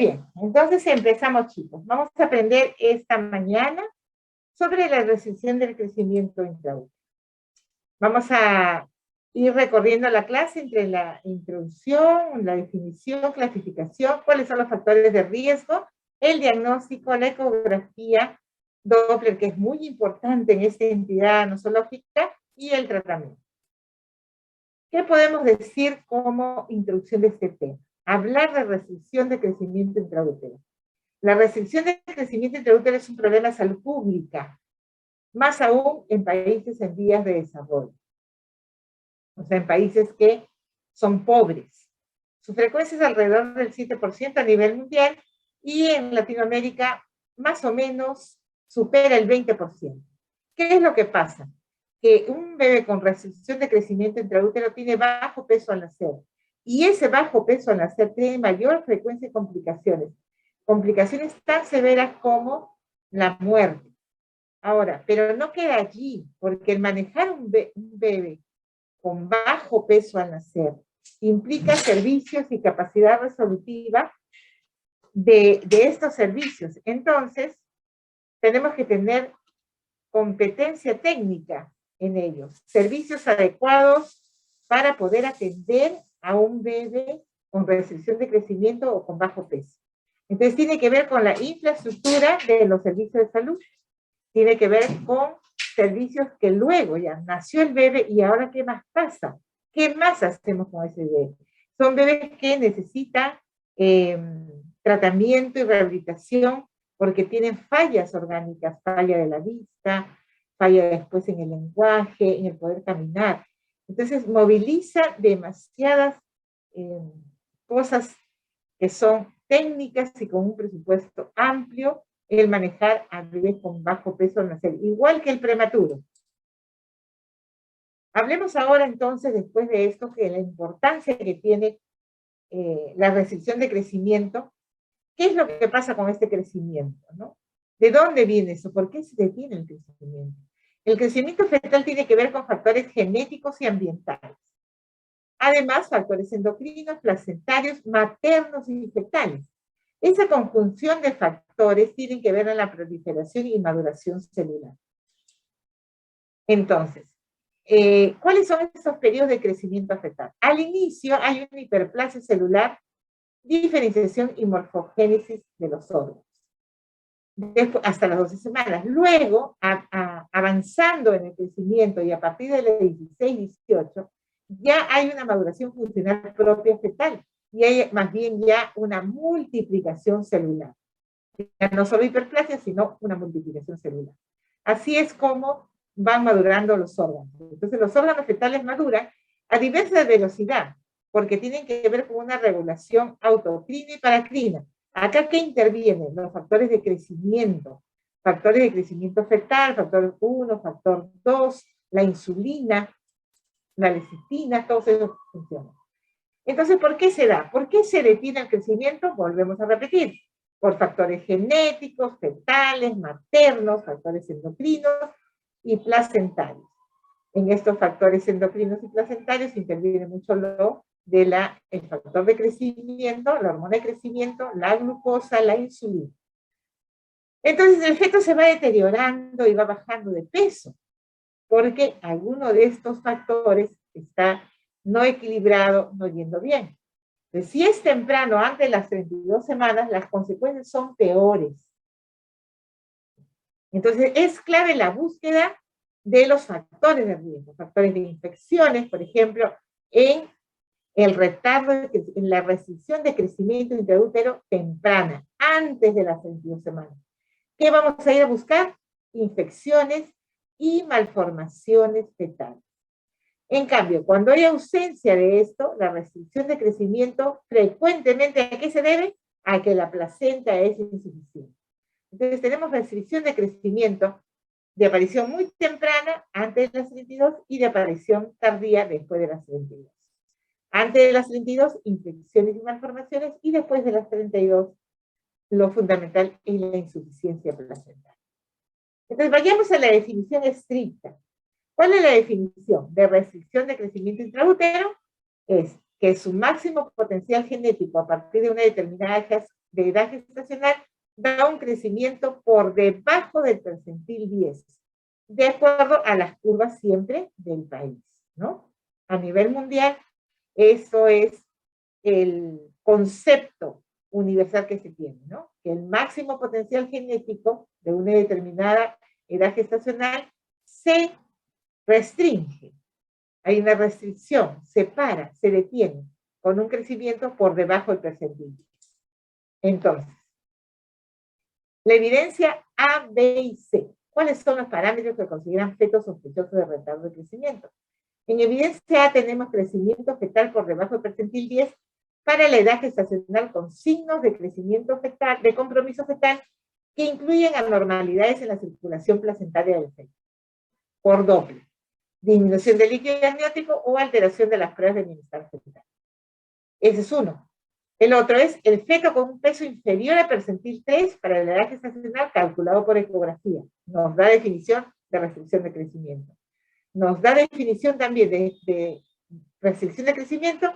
bien, entonces empezamos, chicos. Vamos a aprender esta mañana sobre la restricción del crecimiento intraútero. Vamos a ir recorriendo la clase entre la introducción, la definición, clasificación, cuáles son los factores de riesgo, el diagnóstico, la ecografía Doppler, que es muy importante en esta entidad nosológica, y el tratamiento. ¿Qué podemos decir como introducción de este tema? Hablar de restricción de crecimiento intraútero. La restricción de crecimiento intraútero es un problema de salud pública, más aún en países en vías de desarrollo. O sea, en países que son pobres. Su frecuencia es alrededor del 7% a nivel mundial y en Latinoamérica más o menos supera el 20%. ¿Qué es lo que pasa? Que un bebé con restricción de crecimiento intraútero tiene bajo peso al nacer. Y ese bajo peso al nacer tiene mayor frecuencia de complicaciones. Complicaciones tan severas como la muerte. Ahora, pero no queda allí, porque el manejar un bebé con bajo peso al nacer implica servicios y capacidad resolutiva de estos servicios. Entonces, tenemos que tener competencia técnica en ellos, servicios adecuados para poder atender a un bebé con restricción de crecimiento o con bajo peso. Entonces tiene que ver con la infraestructura de los servicios de salud, tiene que ver con servicios que luego ya nació el bebé y ahora ¿qué más pasa? ¿Qué más hacemos con ese bebé? Son bebés que necesitan tratamiento y rehabilitación porque tienen fallas orgánicas, falla de la vista, falla después en el lenguaje, en el poder caminar. Entonces moviliza demasiadas cosas que son técnicas y con un presupuesto amplio el manejar a bebés con bajo peso al nacer, igual que el prematuro. Hablemos ahora entonces, después de esto, que la importancia que tiene la restricción de crecimiento. ¿Qué es lo que pasa con este crecimiento, ¿no? ¿De dónde viene eso? ¿Por qué se detiene el crecimiento? El crecimiento fetal tiene que ver con factores genéticos y ambientales. Además, factores endocrinos, placentarios, maternos y fetales. Esa conjunción de factores tiene que ver en la proliferación y maduración celular. Entonces, ¿cuáles son estos periodos de crecimiento fetal? Al inicio hay una hiperplasia celular, diferenciación y morfogénesis de los órganos. Después, hasta las 12 semanas. Luego, avanzando en el crecimiento y a partir de los 16, 18, ya hay una maduración funcional propia fetal y hay más bien ya una multiplicación celular. Ya no solo hiperplasia, sino una multiplicación celular. Así es como van madurando los órganos. Entonces, los órganos fetales maduran a diversa velocidad, porque tienen que ver con una regulación autocrina y paracrina. Acá, ¿qué intervienen? Los factores de crecimiento fetal, factor 1, factor 2, la insulina, la lecitina, todos esos funcionan. Entonces, ¿por qué se da? ¿Por qué se detiene el crecimiento? Volvemos a repetir. Por factores genéticos, fetales, maternos, factores endocrinos y placentarios. En estos factores endocrinos y placentarios interviene mucho el factor de crecimiento, la hormona de crecimiento, la glucosa, la insulina. Entonces el feto se va deteriorando y va bajando de peso, porque alguno de estos factores está no equilibrado, no yendo bien. Entonces, si es temprano, antes de las 32 semanas, las consecuencias son peores. Entonces es clave la búsqueda de los factores de riesgo, factores de infecciones, por ejemplo, en el retardo, en la restricción de crecimiento intraútero temprana, antes de las 32 semanas. ¿Qué vamos a ir a buscar? Infecciones y malformaciones fetales. En cambio, cuando hay ausencia de esto, la restricción de crecimiento frecuentemente, ¿a qué se debe? A que la placenta es insuficiente. Entonces tenemos restricción de crecimiento de aparición muy temprana, antes de las 32, y de aparición tardía después de las 32. Antes de las 32, infecciones y malformaciones, y después de las 32, lo fundamental es la insuficiencia placental. Entonces, vayamos a la definición estricta. ¿Cuál es la definición de restricción de crecimiento intraútero? Es que su máximo potencial genético a partir de una determinada de edad gestacional da un crecimiento por debajo del percentil 10, de acuerdo a las curvas siempre del país, ¿no? A nivel mundial, eso es el concepto universal que se tiene, ¿no? Que el máximo potencial genético de una determinada edad gestacional se restringe. Hay una restricción, se para, se detiene, con un crecimiento por debajo del percentil. Entonces, la evidencia A, B y C. ¿Cuáles son los parámetros que consideran fetos sospechosos de retardo de crecimiento? En evidencia A tenemos crecimiento fetal por debajo del percentil 10 para la edad gestacional con signos de crecimiento fetal, de compromiso fetal, que incluyen anormalidades en la circulación placentaria del feto, por doble, disminución del líquido amniótico o alteración de las pruebas de bienestar fetal. Ese es uno. El otro es el feto con un peso inferior al percentil 3 para la edad gestacional calculado por ecografía. Nos da definición de restricción de crecimiento. Nos da definición también de restricción de crecimiento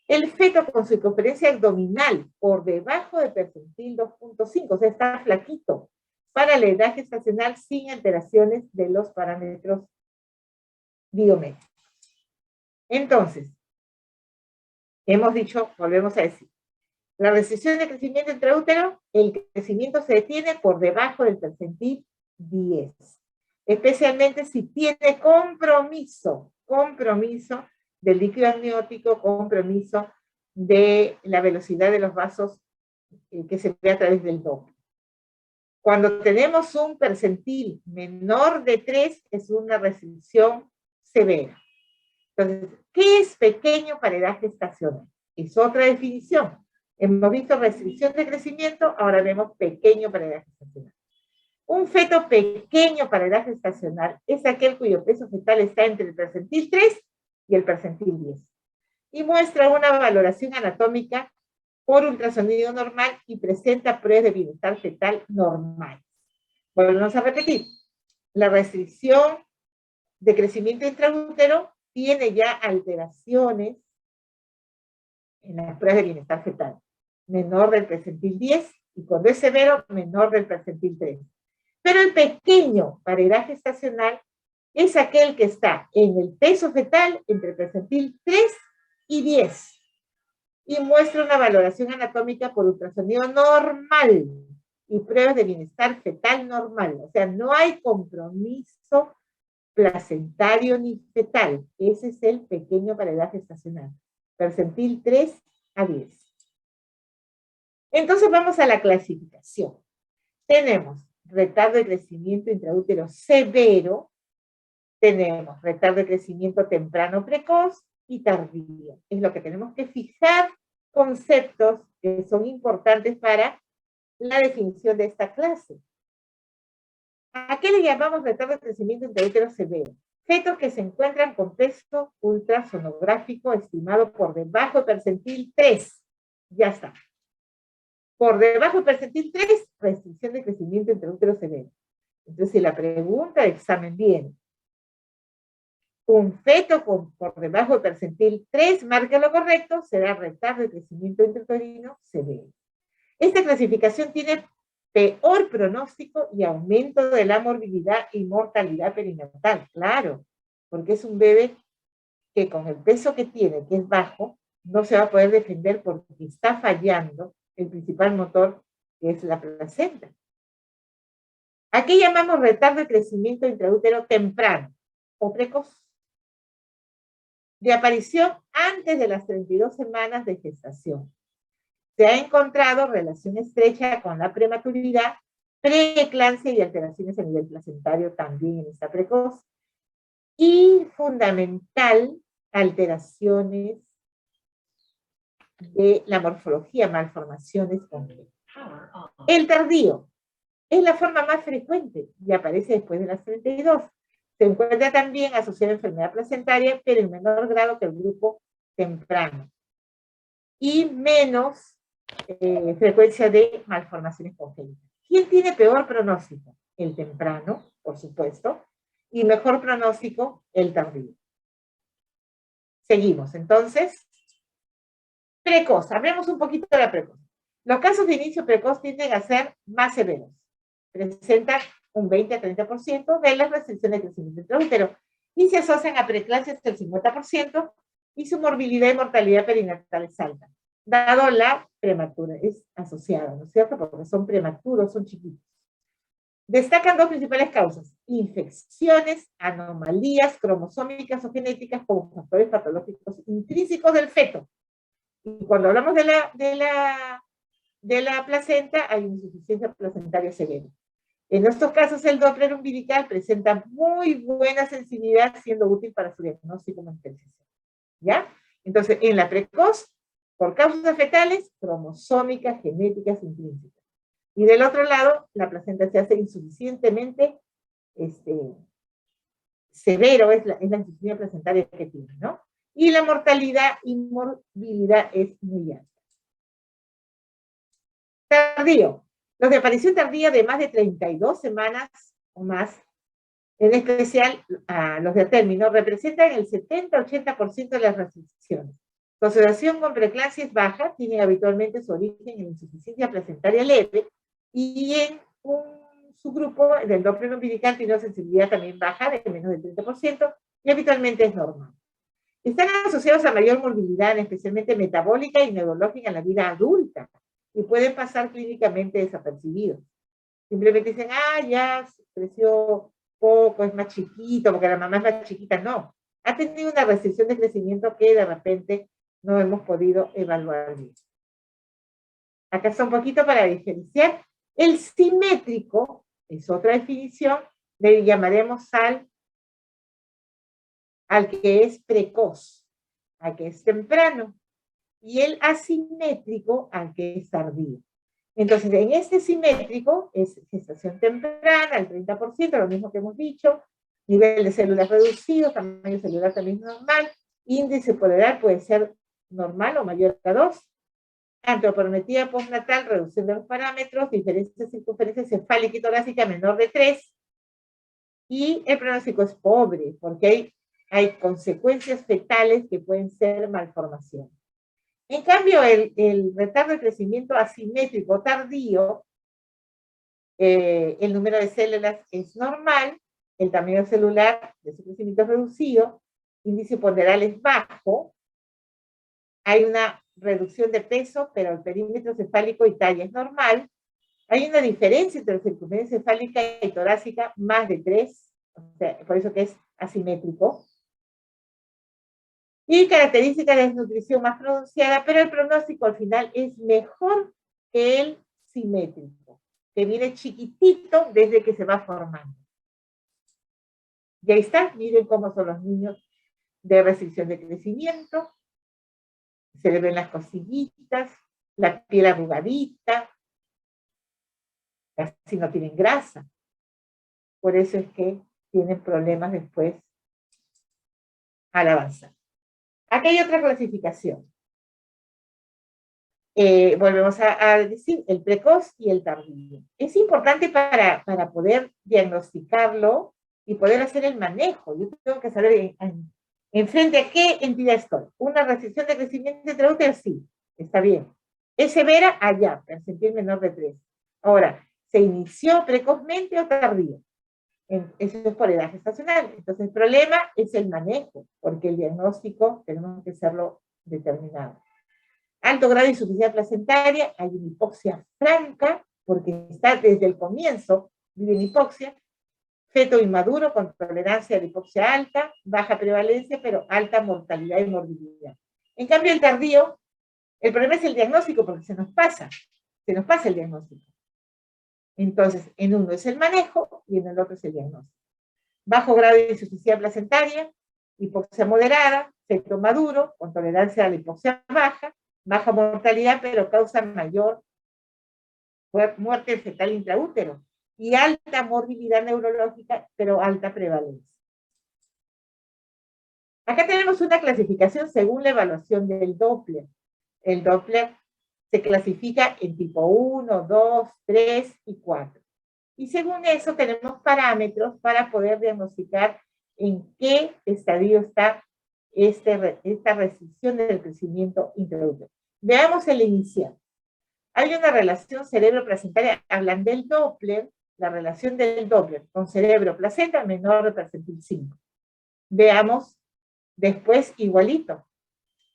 el feto con circunferencia abdominal por debajo del percentil 2.5, o sea, está flaquito, para la edad gestacional sin alteraciones de los parámetros biométricos. Entonces, hemos dicho, volvemos a decir, la restricción de crecimiento intraútero, el crecimiento se detiene por debajo del percentil 10, especialmente si tiene compromiso del líquido amniótico, compromiso de la velocidad de los vasos que se ve a través del doble. Cuando tenemos un percentil menor de 3, es una restricción severa. Entonces, ¿qué es pequeño para edad gestacional? Es otra definición. Hemos visto restricción de crecimiento, ahora vemos pequeño para edad gestacional. Un feto pequeño para edad gestacional es aquel cuyo peso fetal está entre el percentil 3 y el percentil 10. Y muestra una valoración anatómica por ultrasonido normal y presenta pruebas de bienestar fetal normal. Volvemos a repetir. La restricción de crecimiento intraútero tiene ya alteraciones en las pruebas de bienestar fetal, menor del percentil 10 y cuando es severo, menor del percentil 3. Pero el pequeño para edad gestacional es aquel que está en el peso fetal entre el percentil 3 y 10 y muestra una valoración anatómica por ultrasonido normal y pruebas de bienestar fetal normal. O sea, no hay compromiso placentario ni fetal. Ese es el pequeño para edad gestacional. Percentil 3 a 10. Entonces vamos a la clasificación. Tenemos retardo de crecimiento intraútero severo, tenemos retardo de crecimiento temprano precoz y tardío. Es lo que tenemos que fijar, conceptos que son importantes para la definición de esta clase. ¿A qué le llamamos retardo de crecimiento intraútero severo? Fetos que se encuentran con peso ultrasonográfico estimado por debajo del percentil 3. Ya está. Por debajo del percentil 3, restricción de crecimiento intraútero severo. Entonces, si la pregunta de examen viene, un feto por debajo del percentil 3, marca lo correcto, será retardo de crecimiento intrauterino severo. Esta clasificación tiene peor pronóstico y aumento de la morbilidad y mortalidad perinatal, claro, porque es un bebé que con el peso que tiene, que es bajo, no se va a poder defender porque está fallando el principal motor, que es la placenta. ¿A qué llamamos retardo de crecimiento intraútero temprano o precoz? De aparición antes de las 32 semanas de gestación. Se ha encontrado relación estrecha con la prematuridad, preeclampsia y alteraciones a nivel placentario también en esta precoz. Y fundamental, alteraciones de la morfología, malformaciones congénitas. El tardío es la forma más frecuente y aparece después de las 32. Se encuentra también asociada a enfermedad placentaria, pero en menor grado que el grupo temprano. Y menos frecuencia de malformaciones congénitas. ¿Quién tiene peor pronóstico? El temprano, por supuesto, y mejor pronóstico, el tardío. Seguimos, entonces. Precoz, hablemos un poquito de la precoz. Los casos de inicio precoz tienden a ser más severos. Presentan un 20 a 30% de las restricciones de crecimiento intraútero y se asocian a preeclampsia hasta el 50% y su morbilidad y mortalidad perinatal es alta, dado la prematura, es asociada, ¿no es cierto? Porque son prematuros, son chiquitos. Destacan dos principales causas: infecciones, anomalías cromosómicas o genéticas como factores patológicos intrínsecos del feto. Y cuando hablamos de la placenta, hay insuficiencia placentaria severa. En estos casos, el Doppler umbilical presenta muy buena sensibilidad, siendo útil para su diagnóstico como intervención. ¿Ya? Entonces, en la precoz, por causas fetales, cromosómicas, genéticas, intrínsecas. Y del otro lado, la placenta se hace insuficientemente severo, es la insuficiencia placentaria que tiene, ¿no? Y la mortalidad y morbilidad es muy alta. Tardío. Los de aparición tardía de más de 32 semanas o más, en especial los de término, representan el 70-80% de las restricciones. Su asociación con preeclampsia es baja, tienen habitualmente su origen en insuficiencia placentaria leve, y en un subgrupo del Doppler umbilical tiene una sensibilidad también baja, de menos del 30%, y habitualmente es normal. Están asociados a mayor morbilidad, especialmente metabólica y neurológica en la vida adulta, y pueden pasar clínicamente desapercibidos. Simplemente dicen, ya creció poco, es más chiquito, porque la mamá es más chiquita. No, ha tenido una restricción de crecimiento que de repente no hemos podido evaluar bien. Acá está un poquito para diferenciar. El simétrico es otra definición, le llamaremos al que es precoz, al que es temprano, y el asimétrico al que es tardío. Entonces, en este simétrico es gestación temprana, el 30%, lo mismo que hemos dicho, nivel de células reducido, tamaño celular también normal, índice polar puede ser normal o mayor a 2, antropometría postnatal, reducción de los parámetros, diferencia de circunferencia cefálica y torácica menor de 3, y el pronóstico es pobre, porque hay consecuencias fetales que pueden ser malformación. En cambio, el retardo de crecimiento asimétrico tardío, el número de células es normal, el tamaño celular de su crecimiento es reducido, índice ponderal es bajo, hay una reducción de peso, pero el perímetro cefálico y talla es normal, hay una diferencia entre la circunferencia cefálica y torácica más de 3, o sea, por eso que es asimétrico, y características de desnutrición más pronunciada, pero el pronóstico al final es mejor que el simétrico, que viene chiquitito desde que se va formando. Y ahí está, miren cómo son los niños de restricción de crecimiento, se le ven las cosillitas, la piel arrugadita, casi no tienen grasa, por eso es que tienen problemas después al avanzar. Aquí hay otra clasificación. Volvemos a decir, el precoz y el tardío. Es importante para poder diagnosticarlo y poder hacer el manejo. Yo tengo que saber en frente a qué entidad estoy. Una restricción de crecimiento intraútero, sí, está bien. ¿Es severa? Allá, percentil menor de 3. Ahora, ¿se inició precozmente o tardío? Eso es por edad gestacional. Entonces, el problema es el manejo, porque el diagnóstico tenemos que hacerlo determinado. Alto grado de insuficiencia placentaria, hay una hipoxia franca, porque está desde el comienzo, vive en hipoxia, feto inmaduro con tolerancia a la hipoxia alta, baja prevalencia, pero alta mortalidad y morbilidad. En cambio, el tardío, el problema es el diagnóstico, porque se nos pasa el diagnóstico. Entonces, en uno es el manejo y en el otro es el diagnóstico. Bajo grado de insuficiencia placentaria, hipoxia moderada, feto maduro, con tolerancia a la hipoxia baja, baja mortalidad, pero causa mayor muerte fetal intraútero, y alta morbilidad neurológica, pero alta prevalencia. Acá tenemos una clasificación según la evaluación del Doppler. El Doppler se clasifica en tipo 1, 2, 3 y 4. Y según eso tenemos parámetros para poder diagnosticar en qué estadio está esta restricción del crecimiento intraútero. Veamos el inicial. Hay una relación cerebro-placentaria, hablan del Doppler, la relación del Doppler con cerebro-placenta menor de percentil 5. Veamos después igualito.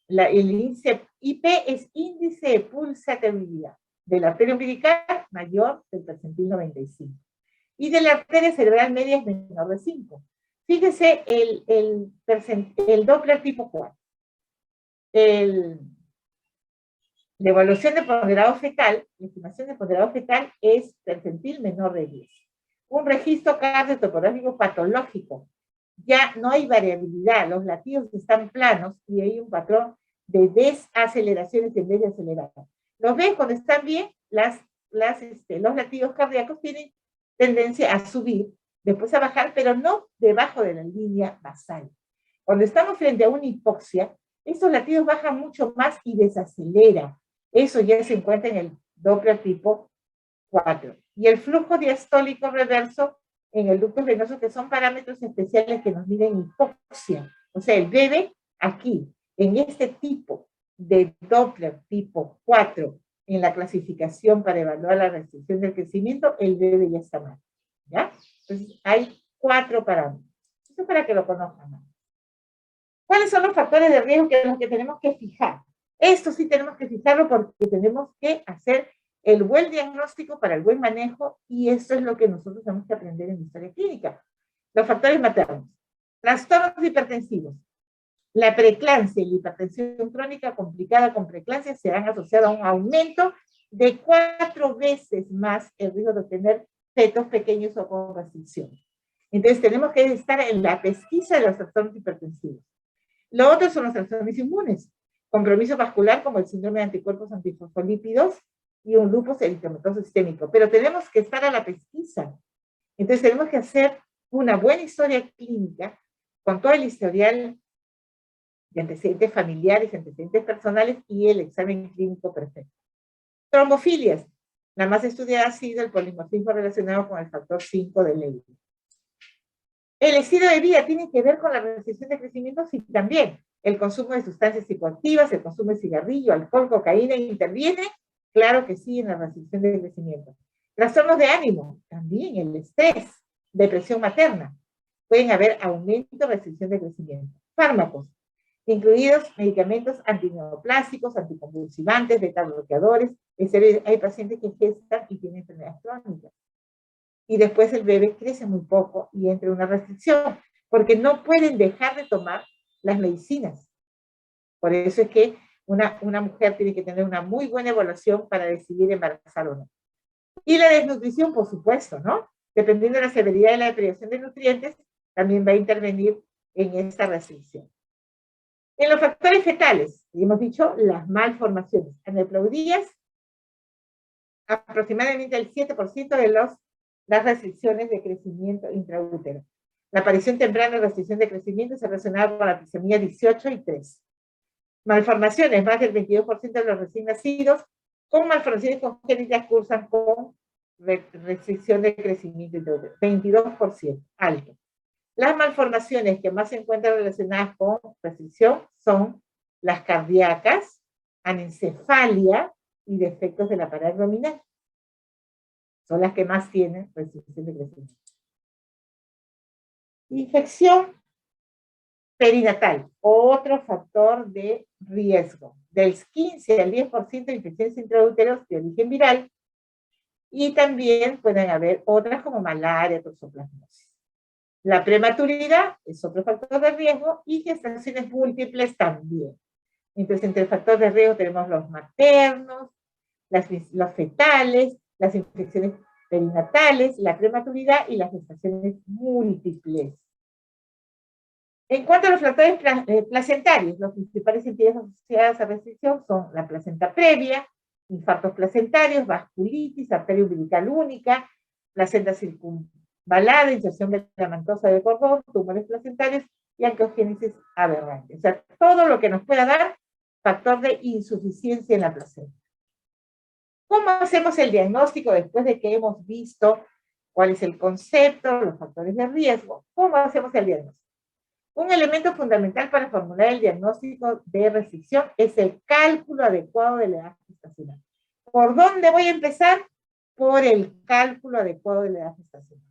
El índice IP es índice de pulsatividad de la arteria umbilical mayor del percentil 95. Y de la arteria cerebral media es menor de 5. Fíjese el Doppler tipo 4. La evaluación de ponderado fetal, la estimación de ponderado fetal es percentil menor de 10. Un registro cardiotopográfico patológico. Ya no hay variabilidad, los latidos están planos y hay un patrón de desaceleraciones en vez de acelerar. Los ven cuando están bien, los latidos cardíacos tienen tendencia a subir, después a bajar, pero no debajo de la línea basal. Cuando estamos frente a una hipoxia, esos latidos bajan mucho más y desacelera. Eso ya se encuentra en el Doppler tipo 4. Y el flujo diastólico reverso en el ducto venoso, que son parámetros especiales que nos miden hipoxia. O sea, el bebé aquí, en este tipo de Doppler tipo 4, en la clasificación para evaluar la restricción del crecimiento, el bebé ya está mal. ¿Ya? Entonces, hay 4 parámetros. Eso es para que lo conozcan más. ¿Cuáles son los factores de riesgo que los que tenemos que fijar? Esto sí tenemos que fijarlo porque tenemos que hacer el buen diagnóstico para el buen manejo y esto es lo que nosotros tenemos que aprender en historia clínica. Los factores maternos, trastornos hipertensivos, la preeclampsia y la hipertensión crónica complicada con preeclampsia se han asociado a un aumento de 4 veces más el riesgo de tener fetos pequeños o con restricción. Entonces tenemos que estar en la pesquisa de los trastornos hipertensivos. Lo otro son los trastornos inmunes, compromiso vascular como el síndrome de anticuerpos antifosfolípidos y un lupus eritematoso sistémico. Pero tenemos que estar a la pesquisa. Entonces tenemos que hacer una buena historia clínica con todo el historial de antecedentes familiares, antecedentes personales y el examen clínico perfecto. Trombofilias. La más estudiada ha sido el polimorfismo relacionado con el factor 5 de Leydig. El estilo de vida tiene que ver con la restricción de crecimiento, sí, también. El consumo de sustancias psicoactivas, el consumo de cigarrillo, alcohol, cocaína, ¿interviene? Claro que sí, en la restricción de crecimiento. Trastornos de ánimo, también el estrés, depresión materna. Pueden haber aumento, restricción de crecimiento. Fármacos, incluidos medicamentos antineoplásicos, anticonvulsivantes, beta-bloqueadores. Hay pacientes que gestan y tienen enfermedades crónicas. Y después el bebé crece muy poco y entra en una restricción, porque no pueden dejar de tomar las medicinas. Por eso es que una mujer tiene que tener una muy buena evaluación para decidir embarazar o no. Y la desnutrición, por supuesto, ¿no? Dependiendo de la severidad de la deprivación de nutrientes, también va a intervenir en esta restricción. En los factores fetales, hemos dicho las malformaciones. Aneuploidías, aproximadamente el 7% de las restricciones de crecimiento intraútero. La aparición temprana de restricción de crecimiento se relacionaba con la trisomía 18 y 3. Malformaciones, más del 22% de los recién nacidos con malformaciones congénitas cursan con restricción de crecimiento intraútero. 22%, alto. Las malformaciones que más se encuentran relacionadas con restricción son las cardíacas, anencefalia y defectos de la pared abdominal. Son las que más tienen restricción de crecimiento. Infección perinatal, otro factor de riesgo. Del 15 al 10% de infecciones intraúteros de origen viral y también pueden haber otras como malaria, toxoplasmosis. La prematuridad es otro factor de riesgo y gestaciones múltiples también. Entonces, entre el factor de riesgo tenemos los maternos, los fetales, las infecciones perinatales, la prematuridad y las gestaciones múltiples. En cuanto a los factores placentarios, los principales entidades asociadas a restricción son la placenta previa, infartos placentarios, vasculitis, arteria umbilical única, placenta circunvalada, inserción medicamentosa de cordón, tumores placentarios y angiogénesis aberrante. O sea, todo lo que nos pueda dar factor de insuficiencia en la placenta. ¿Cómo hacemos el diagnóstico después de que hemos visto cuál es el concepto, los factores de riesgo? ¿Cómo hacemos el diagnóstico? Un elemento fundamental para formular el diagnóstico de restricción es el cálculo adecuado de la edad gestacional. ¿Por dónde voy a empezar? Por el cálculo adecuado de la edad gestacional.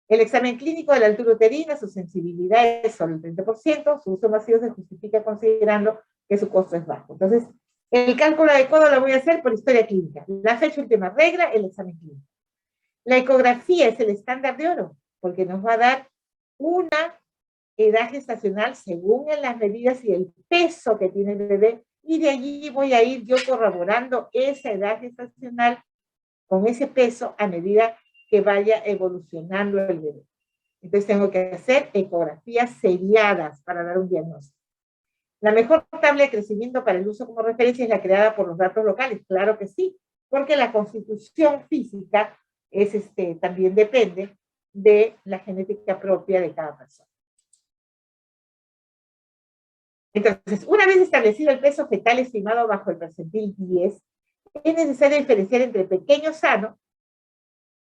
El examen clínico de la altura uterina, su sensibilidad es solo el 30%, su uso masivo se justifica considerando que su costo es bajo. Entonces, el cálculo adecuado lo voy a hacer por historia clínica. La fecha última regla, el examen clínico. La ecografía es el estándar de oro, porque nos va a dar una edad gestacional según en las medidas y el peso que tiene el bebé, y de allí voy a ir yo corroborando esa edad gestacional con ese peso a medida que vaya evolucionando el bebé. Entonces tengo que hacer ecografías seriadas para dar un diagnóstico. La mejor tabla de crecimiento para el uso como referencia es la creada por los datos locales. Claro que sí, porque la constitución física es también depende de la genética propia de cada persona. Entonces, una vez establecido el peso fetal estimado bajo el percentil 10, es necesario diferenciar entre pequeño sano,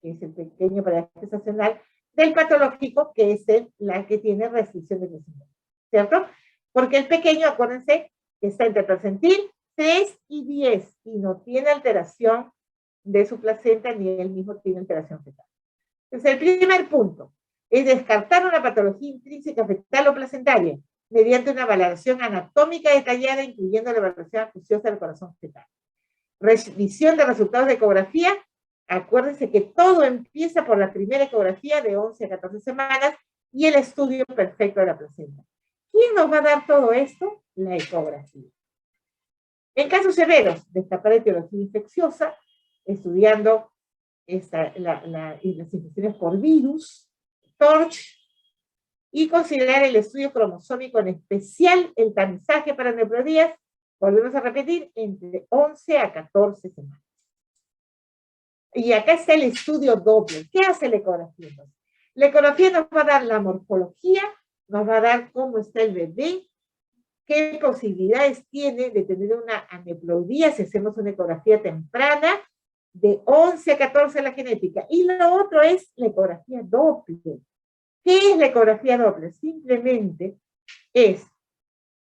que es el pequeño para la gestacional, del patológico, que es la que tiene restricción de crecimiento, ¿cierto? Porque el pequeño, acuérdense, que está entre percentil 3 y 10 y no tiene alteración de su placenta ni él mismo tiene alteración fetal. Entonces, el primer punto es descartar una patología intrínseca fetal o placentaria mediante una valoración anatómica detallada, incluyendo la evaluación acuciosa del corazón fetal. Revisión de resultados de ecografía. Acuérdense que todo empieza por la primera ecografía de 11 a 14 semanas y el estudio perfecto de la placenta. ¿Quién nos va a dar todo esto? La ecografía. En casos severos, destapar etiología infecciosa, estudiando las infecciones por virus, TORCH, y considerar el estudio cromosómico, en especial el tamizaje para neoploidías, volvemos a repetir, entre 11 a 14 semanas. Y acá está el estudio Doppler. ¿Qué hace la ecografía? La ecografía nos va a dar la morfología, nos va a dar cómo está el bebé, qué posibilidades tiene de tener una aneuploidía si hacemos una ecografía temprana, de 11 a 14 la genética. Y lo otro es la ecografía Doppler. ¿Qué es la ecografía Doppler? Simplemente es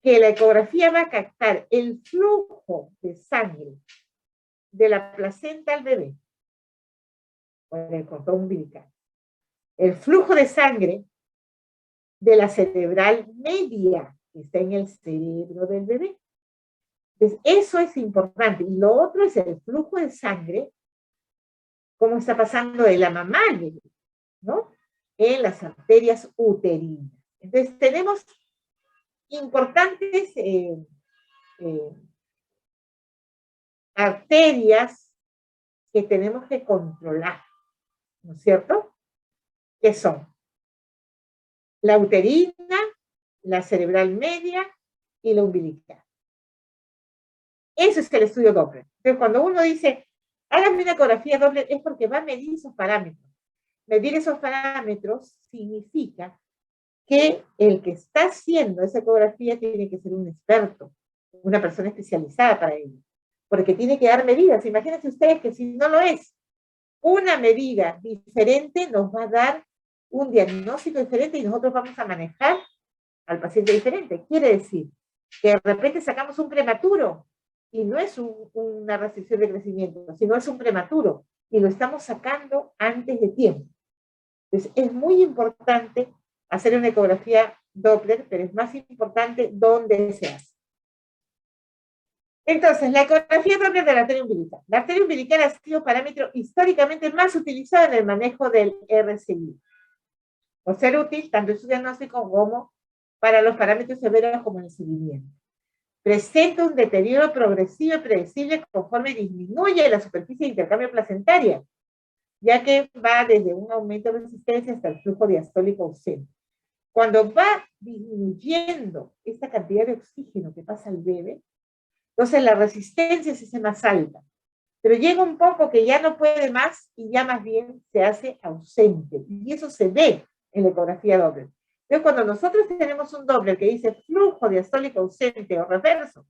que la ecografía va a captar el flujo de sangre de la placenta al bebé, por el cordón umbilical, el flujo de sangre de la cerebral media, que está en el cerebro del bebé. Entonces, eso es importante. Y lo otro es el flujo de sangre, cómo está pasando de la mamá al bebé, ¿no? En las arterias uterinas. Entonces, tenemos importantes arterias que tenemos que controlar, ¿no es cierto? Que son la uterina, la cerebral media y la umbilical. Eso es el estudio Doppler. Entonces, cuando uno dice, hágame una ecografía Doppler, es porque va a medir esos parámetros. Medir esos parámetros significa que el que está haciendo esa ecografía tiene que ser un experto, una persona especializada para ello, porque tiene que dar medidas. Imagínense ustedes que si no lo es, una medida diferente nos va a dar un diagnóstico diferente y nosotros vamos a manejar al paciente diferente. Quiere decir que de repente sacamos un prematuro y no es una restricción de crecimiento, sino es un prematuro y lo estamos sacando antes de tiempo. Entonces, es muy importante hacer una ecografía Doppler, pero es más importante dónde se hace. Entonces, la ecografía Doppler de la arteria umbilical. La arteria umbilical ha sido parámetro históricamente más utilizado en el manejo del RCI, por ser útil tanto en su diagnóstico como para los parámetros severos como en el seguimiento. Presenta un deterioro progresivo y predecible conforme disminuye la superficie de intercambio placentaria, ya que va desde un aumento de resistencia hasta el flujo diastólico ausente. Cuando va disminuyendo esta cantidad de oxígeno que pasa al bebé, entonces la resistencia se hace más alta. Pero llega un poco que ya no puede más y ya más bien se hace ausente. Y eso se ve en la ecografía Doppler. Entonces, cuando nosotros tenemos un Doppler que dice flujo diastólico ausente o reverso,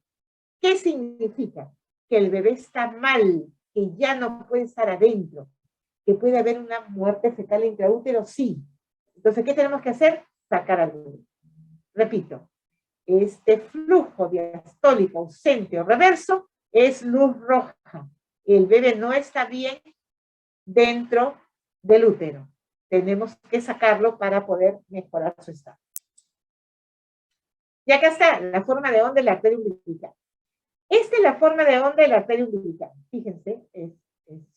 ¿qué significa? Que el bebé está mal, que ya no puede estar adentro, que puede haber una muerte fetal intraútero, sí. Entonces, ¿qué tenemos que hacer? Sacar al bebé. Repito, este flujo diastólico ausente o reverso es luz roja. El bebé no está bien dentro del útero. Tenemos que sacarlo para poder mejorar su estado. Y acá está la forma de onda de la arteria umbilical. Esta es la forma de onda de la arteria umbilical. Fíjense,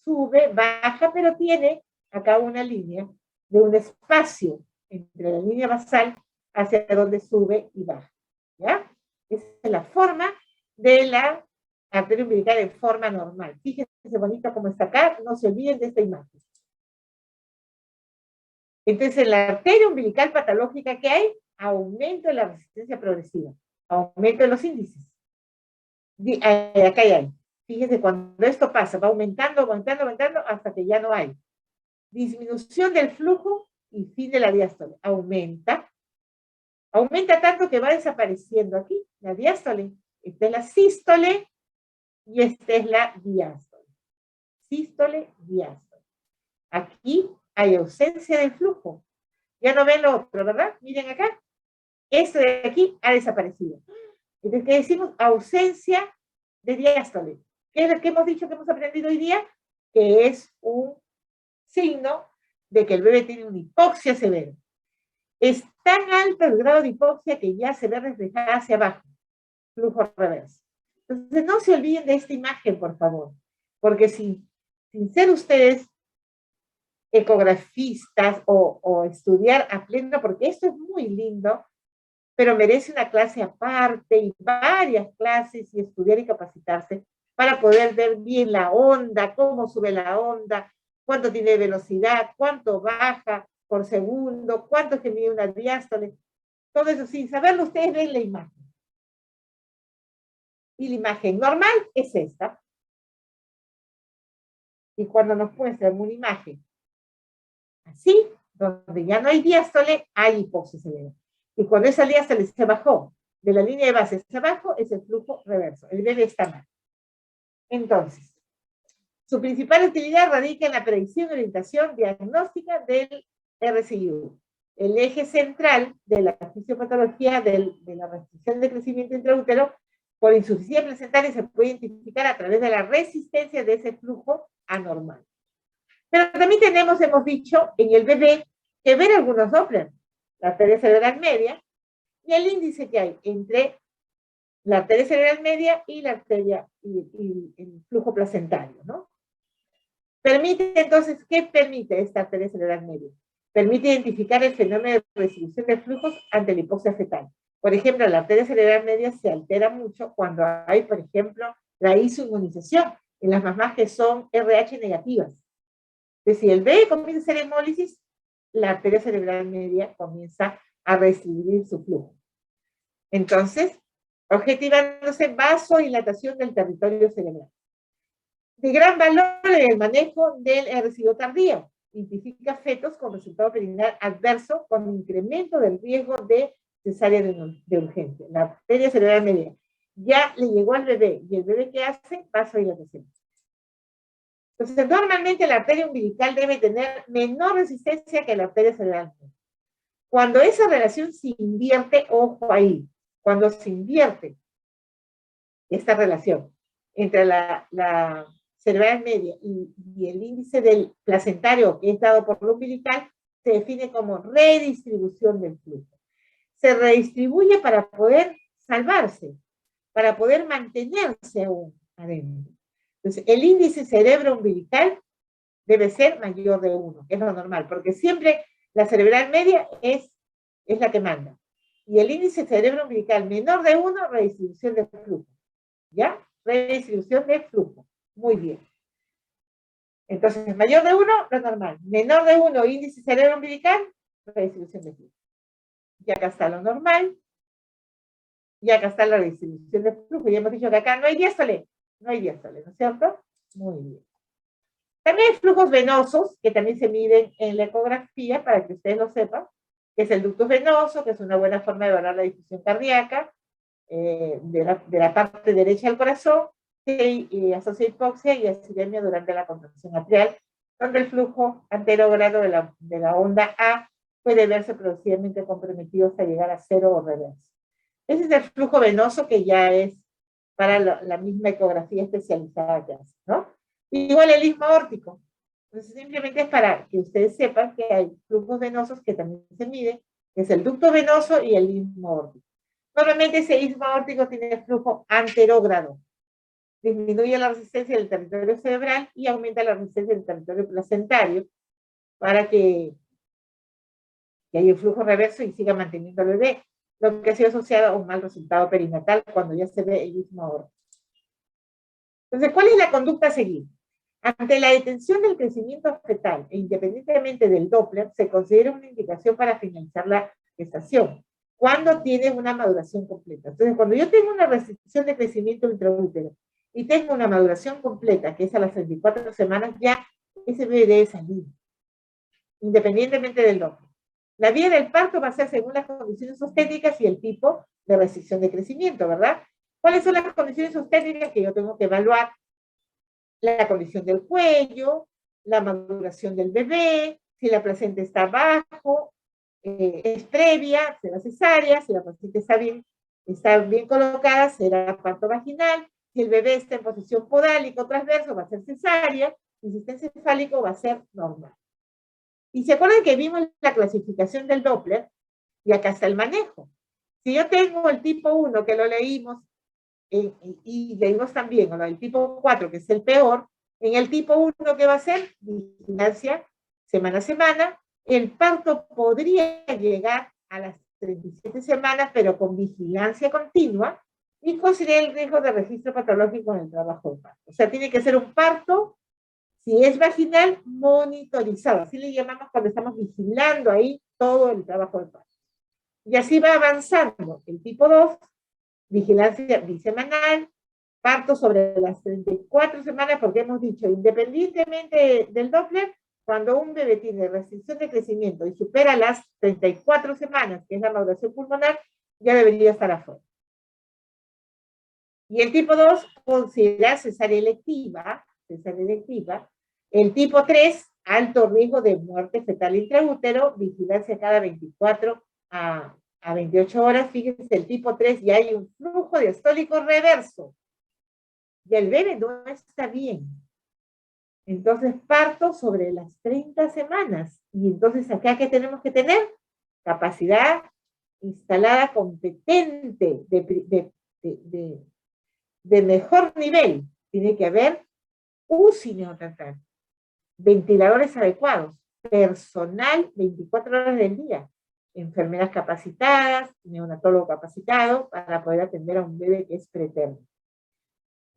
sube, baja, pero tiene acá una línea de un espacio entre la línea basal hacia donde sube y baja. ¿Ya? Esa es la forma de la arteria umbilical en forma normal. Fíjense bonita como está acá, no se olviden de esta imagen. Entonces, en la arteria umbilical patológica que hay, aumento de la resistencia progresiva, aumento de los índices. Acá hay. Fíjense, cuando esto pasa, va aumentando, aumentando, aumentando, hasta que ya no hay. Disminución del flujo y fin de la diástole. Aumenta. Aumenta tanto que va desapareciendo aquí la diástole. Esta es la sístole y esta es la diástole. Sístole, diástole. Aquí hay ausencia del flujo. Ya no ven lo otro, ¿verdad? Miren acá. Esto de aquí ha desaparecido. Entonces, ¿qué decimos? Ausencia de diástole. ¿Qué es lo que hemos dicho que hemos aprendido hoy día? Que es un signo de que el bebé tiene una hipoxia severa. Es tan alto el grado de hipoxia que ya se ve reflejada hacia abajo, flujo reverso. Entonces, no se olviden de esta imagen, por favor, porque sin ser ustedes ecografistas o estudiar a pleno, porque esto es muy lindo, pero merece una clase aparte y varias clases y estudiar y capacitarse para poder ver bien la onda, cómo sube la onda, cuánto tiene velocidad, cuánto baja por segundo, cuánto es que mide una diástole. Todo eso sin saberlo, ustedes ven la imagen. Y la imagen normal es esta. Y cuando nos muestran una imagen así, donde ya no hay diástole, hay hipoxia severa. Y cuando esa diástole se bajó de la línea de base hacia abajo, es el flujo reverso. El bebé está mal. Entonces, su principal utilidad radica en la predicción y orientación diagnóstica del RCIU. El eje central de la fisiopatología de la restricción de crecimiento intraútero por insuficiencia placentaria se puede identificar a través de la resistencia de ese flujo anormal. Pero también hemos dicho, en el bebé, que ver algunos Doppler, la arteria cerebral media, y el índice que hay entre la arteria cerebral media y la arteria y el flujo placentario, ¿no? Permite entonces, ¿qué permite esta arteria cerebral media? Permite identificar el fenómeno de resolución de flujos ante la hipoxia fetal. Por ejemplo, la arteria cerebral media se altera mucho cuando hay, por ejemplo, la isoinmunización en las mamás que son RH negativas. Entonces, si el bebé comienza a hacer hemólisis, la arteria cerebral media comienza a restringir su flujo. Entonces, objetivándose vasodilatación del territorio cerebral. De gran valor en el manejo del residuo tardío. Identifica fetos con resultado perinatal adverso con incremento del riesgo de cesárea de urgencia. La arteria cerebral media ya le llegó al bebé y el bebé ¿qué hace? Vasodilatación. Entonces, normalmente la arteria umbilical debe tener menor resistencia que la arteria cerebral. Cuando esa relación se invierte, ojo ahí, cuando se invierte esta relación entre la cerebral media y el índice del placentario que es dado por la umbilical, se define como redistribución del flujo. Se redistribuye para poder salvarse, para poder mantenerse aún adentro. Entonces, el índice cerebro umbilical debe ser mayor de 1, que es lo normal, porque siempre la cerebral media es la que manda. Y el índice cerebro umbilical menor de 1, redistribución de flujo. ¿Ya? Redistribución de flujo. Muy bien. Entonces, mayor de 1, lo normal. Menor de 1, índice cerebro umbilical, redistribución de flujo. Y acá está lo normal. Y acá está la redistribución de flujo. Ya hemos dicho que acá no hay diástole. No hay diástole, ¿no es cierto? Muy bien. También hay flujos venosos que también se miden en la ecografía, para que ustedes lo sepan, que es el ductus venoso, que es una buena forma de evaluar la difusión cardíaca de la parte derecha del corazón, que asocia hipoxia y acidemia durante la contracción atrial, donde el flujo anterogrado de la onda A puede verse progresivamente comprometido hasta llegar a 0 o reverso. Ese es el flujo venoso que ya es para la misma ecografía especializada que hace, ¿no? Igual el istmo aórtico. Entonces, simplemente es para que ustedes sepan que hay flujos venosos que también se miden, que es el ducto venoso y el istmo aórtico. Normalmente ese istmo aórtico tiene flujo anterógrado. Disminuye la resistencia del territorio cerebral y aumenta la resistencia del territorio placentario para que haya un flujo reverso y siga manteniendo al bebé, lo que ha sido asociado a un mal resultado perinatal cuando ya se ve el istmo aórtico. Entonces, ¿cuál es la conducta a seguir? Ante la detención del crecimiento fetal e independientemente del Doppler, se considera una indicación para finalizar la gestación, cuando tiene una maduración completa. Entonces, cuando yo tengo una restricción de crecimiento intraútero y tengo una maduración completa, que es a las 34 semanas, ya ese bebé debe salir, independientemente del Doppler. La vía del parto va a ser según las condiciones obstétricas y el tipo de restricción de crecimiento, ¿verdad? ¿Cuáles son las condiciones obstétricas que yo tengo que evaluar? La condición del cuello, la maduración del bebé, si la placenta está abajo, es previa, será cesárea, si la placenta está bien colocada, será parto vaginal, si el bebé está en posición podálico transverso, va a ser cesárea, y si está encefálico, va a ser normal. Y se acuerdan que vimos la clasificación del Doppler, y acá está el manejo. Si yo tengo el tipo 1, que lo leímos, y leímos también, o el tipo 4, que es el peor, en el tipo 1, ¿qué va a ser? Vigilancia semana a semana. El parto podría llegar a las 37 semanas, pero con vigilancia continua, y considerar el riesgo de registro patológico en el trabajo de parto. O sea, tiene que ser un parto, si es vaginal, monitorizado. Así le llamamos cuando estamos vigilando ahí todo el trabajo de parto. Y así va avanzando. El tipo 2, vigilancia bisemanal, parto sobre las 34 semanas, porque hemos dicho, independientemente del Doppler, cuando un bebé tiene restricción de crecimiento y supera las 34 semanas, que es la maduración pulmonar, ya debería estar afuera. Y el tipo 2 considera cesárea electiva. El tipo 3, alto riesgo de muerte fetal intraútero, vigilancia cada 24 a 28 horas. Fíjense, el tipo 3 ya hay un flujo diastólico reverso. Y el bebé no está bien. Entonces parto sobre las 30 semanas. Y entonces acá, ¿qué tenemos que tener? Capacidad instalada competente de mejor nivel. Tiene que haber UCI neonatal, ventiladores adecuados, personal 24 horas del día, enfermeras capacitadas, neonatólogo capacitado para poder atender a un bebé que es preterno.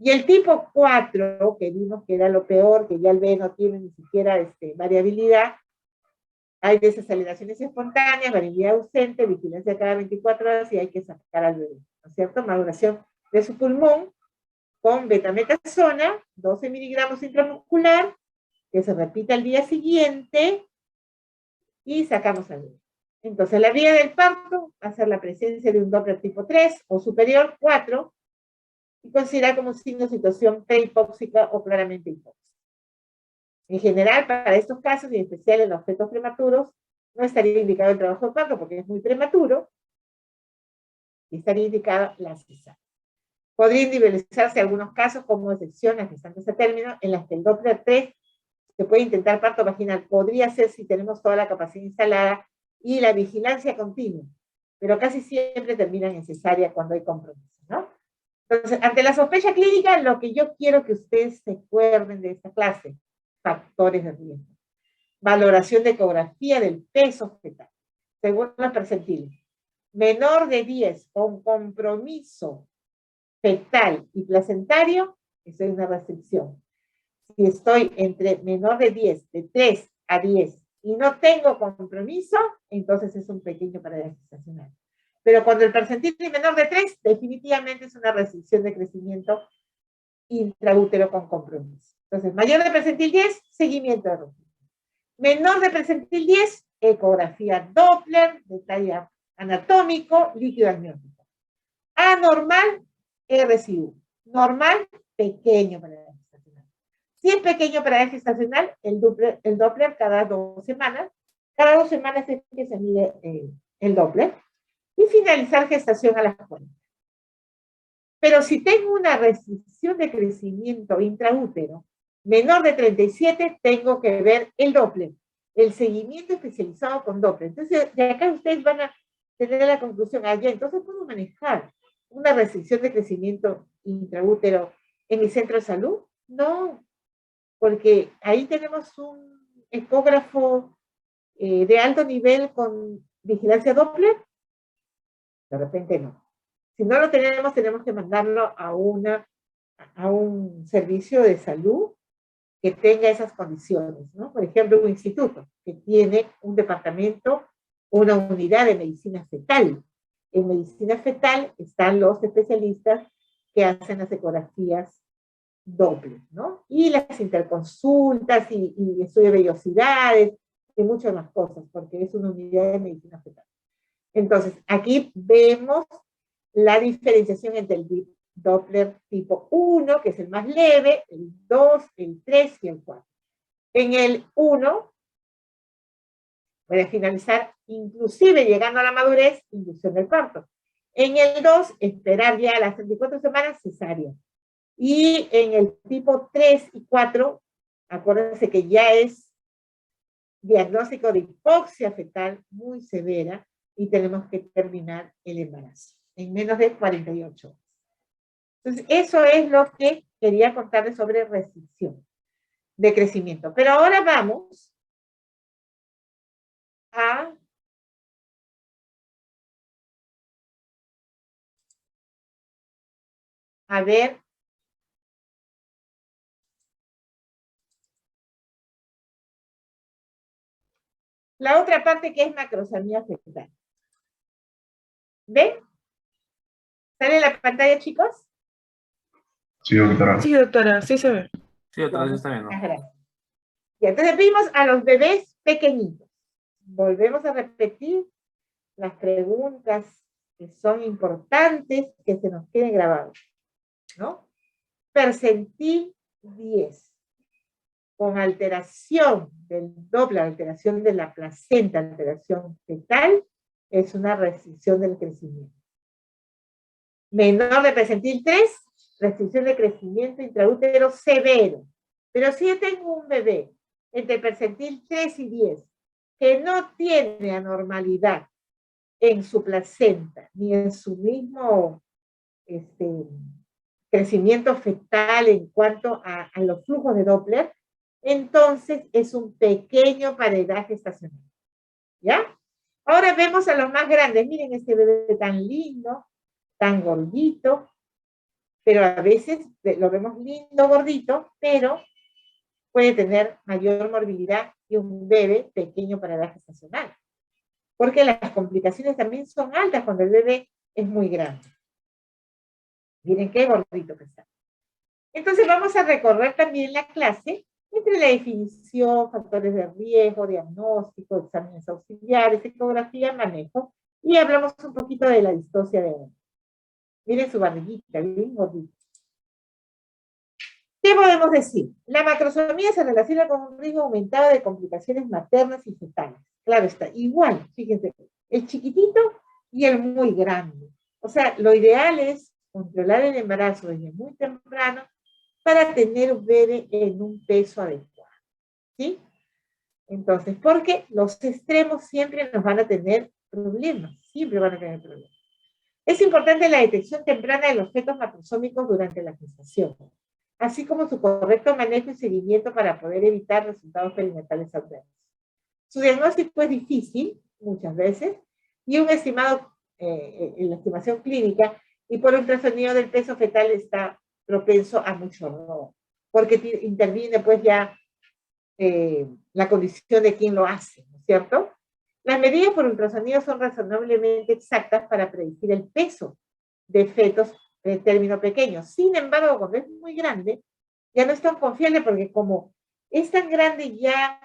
Y el tipo 4, que vimos que era lo peor, que ya el bebé no tiene ni siquiera variabilidad, hay desaceleraciones espontáneas, variabilidad ausente, vigilancia cada 24 horas y hay que sacar al bebé, ¿no es cierto? Maduración de su pulmón con betametasona, 12 miligramos intramuscular, que se repite al día siguiente y sacamos al bebé. Entonces, la vía del parto va a ser la presencia de un Doppler tipo 3 o superior, 4, y considerar como signo situación prehipóxica o claramente hipóxica. En general, para estos casos, y en especial en los fetos prematuros, no estaría indicado el trabajo de parto porque es muy prematuro, y estaría indicada la cesárea. Podría individualizarse algunos casos como excepciones gestantes a término en las que el Doppler 3 se puede intentar parto vaginal. Podría ser si tenemos toda la capacidad instalada y la vigilancia continua, pero casi siempre terminan en cesárea cuando hay compromiso, ¿no? Entonces, ante la sospecha clínica, lo que yo quiero que ustedes se acuerden de esta clase, factores de riesgo. Valoración de ecografía del peso fetal, según los percentiles. Menor de 10 con compromiso fetal y placentario, eso es una restricción. Si estoy entre menor de 10, de 3 a 10, y no tengo compromiso, entonces es un pequeño paradigma gestacional. Pero cuando el percentil es menor de 3, definitivamente es una restricción de crecimiento intraútero con compromiso. Entonces, mayor de percentil 10, seguimiento de rutina. Menor de percentil 10, ecografía Doppler, detalle anatómico, líquido amniótico. Anormal, RSIU. Normal, pequeño paradigma gestacional. Si es pequeño paradigma gestacional, el Doppler cada 2 semanas. Cada 2 semanas es que se mide el Doppler. Y finalizar gestación a las 40. Pero si tengo una restricción de crecimiento intraútero menor de 37, tengo que ver el Doppler, el seguimiento especializado con Doppler. Entonces, de acá ustedes van a tener la conclusión, allá, entonces puedo manejar una restricción de crecimiento intraútero en mi centro de salud. No, porque ahí tenemos un ecógrafo de alto nivel con vigilancia Doppler. De repente no. Si no lo tenemos, tenemos que mandarlo a un servicio de salud que tenga esas condiciones, ¿no? Por ejemplo, un instituto que tiene un departamento, una unidad de medicina fetal. En medicina fetal están los especialistas que hacen las ecografías dobles, ¿no? Y las interconsultas y estudio de vellosidades y muchas más cosas, porque es una unidad de medicina fetal. Entonces, aquí vemos la diferenciación entre el Doppler tipo 1, que es el más leve, el 2, el 3 y el 4. En el 1, puede finalizar, inclusive llegando a la madurez, inducción del parto. En el 2, esperar ya a las 34 semanas, cesárea. Y en el tipo 3 y 4, acuérdense que ya es diagnóstico de hipoxia fetal muy severa y tenemos que terminar el embarazo en menos de 48 horas. Entonces, eso es lo que quería contarles sobre restricción de crecimiento. Pero ahora vamos a ver la otra parte que es macrosamía fetal. ¿Ven? ¿Sale la pantalla, chicos? Sí, doctora. Sí, doctora, sí se ve. Sí, doctora, sí está bien, ¿no? Gracias. Y entonces vimos a los bebés pequeñitos. Volvemos a repetir las preguntas que son importantes que se nos queden grabados, ¿no? Percentil 10, con alteración del Doppler, alteración de la placenta, alteración fetal, es una restricción del crecimiento. Menor de percentil 3, restricción de crecimiento intraútero severo. Pero si yo tengo un bebé entre percentil 3 y 10 que no tiene anormalidad en su placenta ni en su mismo crecimiento fetal en cuanto a los flujos de Doppler, entonces es un pequeño paredaje estacional. ¿Ya? Ahora vemos a los más grandes. Miren este bebé tan lindo, tan gordito, pero a veces lo vemos lindo, gordito, pero puede tener mayor morbilidad que un bebé pequeño paredaje estacional. Porque las complicaciones también son altas cuando el bebé es muy grande. Miren qué gordito que está. Entonces vamos a recorrer también la clase entre la definición, factores de riesgo, diagnóstico, exámenes auxiliares, ecografía, manejo, y hablamos un poquito de la distocia de Owen. Miren su barriguita, bien gordita. ¿Qué podemos decir? La macrosomía se relaciona con un riesgo aumentado de complicaciones maternas y fetales. Claro está, igual, fíjense, el chiquitito y el muy grande. O sea, lo ideal es controlar el embarazo desde muy temprano para tener un bebé en un peso adecuado, ¿sí? Entonces, porque los extremos siempre nos van a tener problemas, siempre van a tener problemas. Es importante la detección temprana de los fetos macrosómicos durante la gestación, así como su correcto manejo y seguimiento para poder evitar resultados perinatales adversos. Su diagnóstico es difícil, muchas veces, y un estimado, en la estimación clínica, y por ultrasonido del peso fetal está propenso a mucho error, porque interviene pues ya la condición de quién lo hace, ¿no es cierto? Las medidas por ultrasonido son razonablemente exactas para predecir el peso de fetos de término pequeño. Sin embargo, cuando es muy grande, ya no es tan confiable porque como es tan grande ya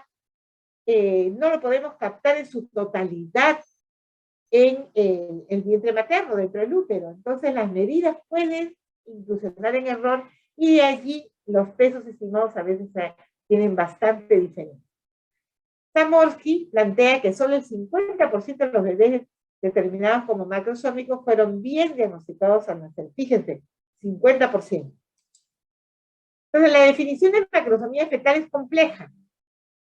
no lo podemos captar en su totalidad en el vientre materno, dentro del útero. Entonces las medidas pueden incursionar en error y de allí los pesos estimados a veces tienen bastante diferencia. Samorsky plantea que solo el 50% de los bebés determinados como macrosómicos fueron bien diagnosticados al nacer. Fíjense, 50%. Entonces, la definición de macrosomía fetal es compleja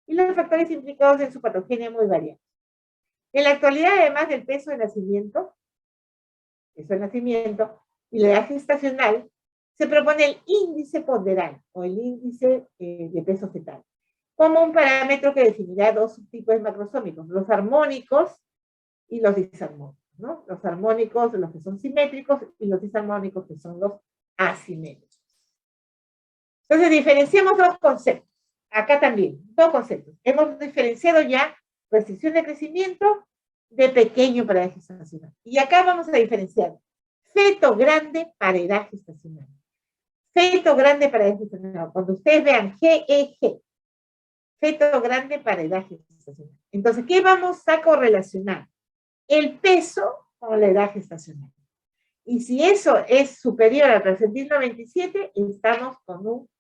y los factores implicados en su patogenia muy variados. En la actualidad, además del peso de nacimiento y la edad gestacional, se propone el índice ponderal o el índice de peso fetal como un parámetro que definirá dos subtipos de macrosómicos, los armónicos y los disarmónicos, ¿no? Los armónicos, los que son simétricos, y los disarmónicos, que son los asimétricos. Entonces, diferenciamos dos conceptos. Acá también, dos conceptos. Hemos diferenciado ya restricción de crecimiento de pequeño para edad gestacional. Y acá vamos a diferenciar feto grande para edad gestacional. Feto grande para edad gestacional. Cuando ustedes vean GEG, feto grande para edad gestacional. Entonces, ¿qué vamos a correlacionar? El peso con la edad gestacional. Y si eso es superior al percentil 97, estamos con un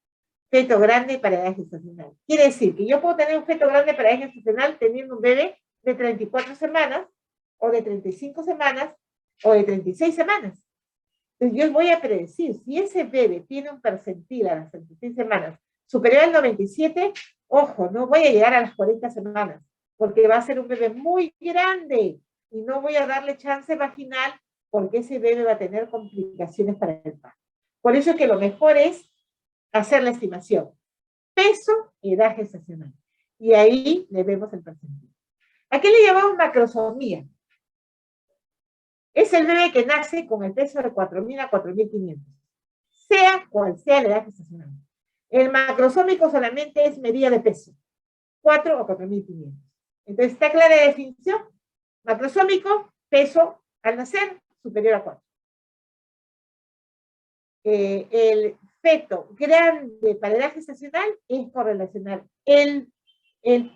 feto grande para edad gestacional. Quiere decir que yo puedo tener un feto grande para edad gestacional teniendo un bebé de 34 semanas, o de 35 semanas, o de 36 semanas. Entonces yo voy a predecir, si ese bebé tiene un percentil a las 36 semanas superior al 97, ojo, no voy a llegar a las 40 semanas, porque va a ser un bebé muy grande, y no voy a darle chance vaginal, porque ese bebé va a tener complicaciones para el parto. Por eso es que lo mejor es hacer la estimación. Peso y edad gestacional. Y ahí le vemos el percentil. ¿A qué le llamamos macrosomía? Es el bebé que nace con el peso de 4.000 a 4.500, sea cual sea la edad gestacional. El macrosómico solamente es medida de peso, 4 o 4.500. Entonces, ¿está clara la definición? Macrosómico, peso al nacer, superior a 4. El feto grande para edad gestacional es correlacional el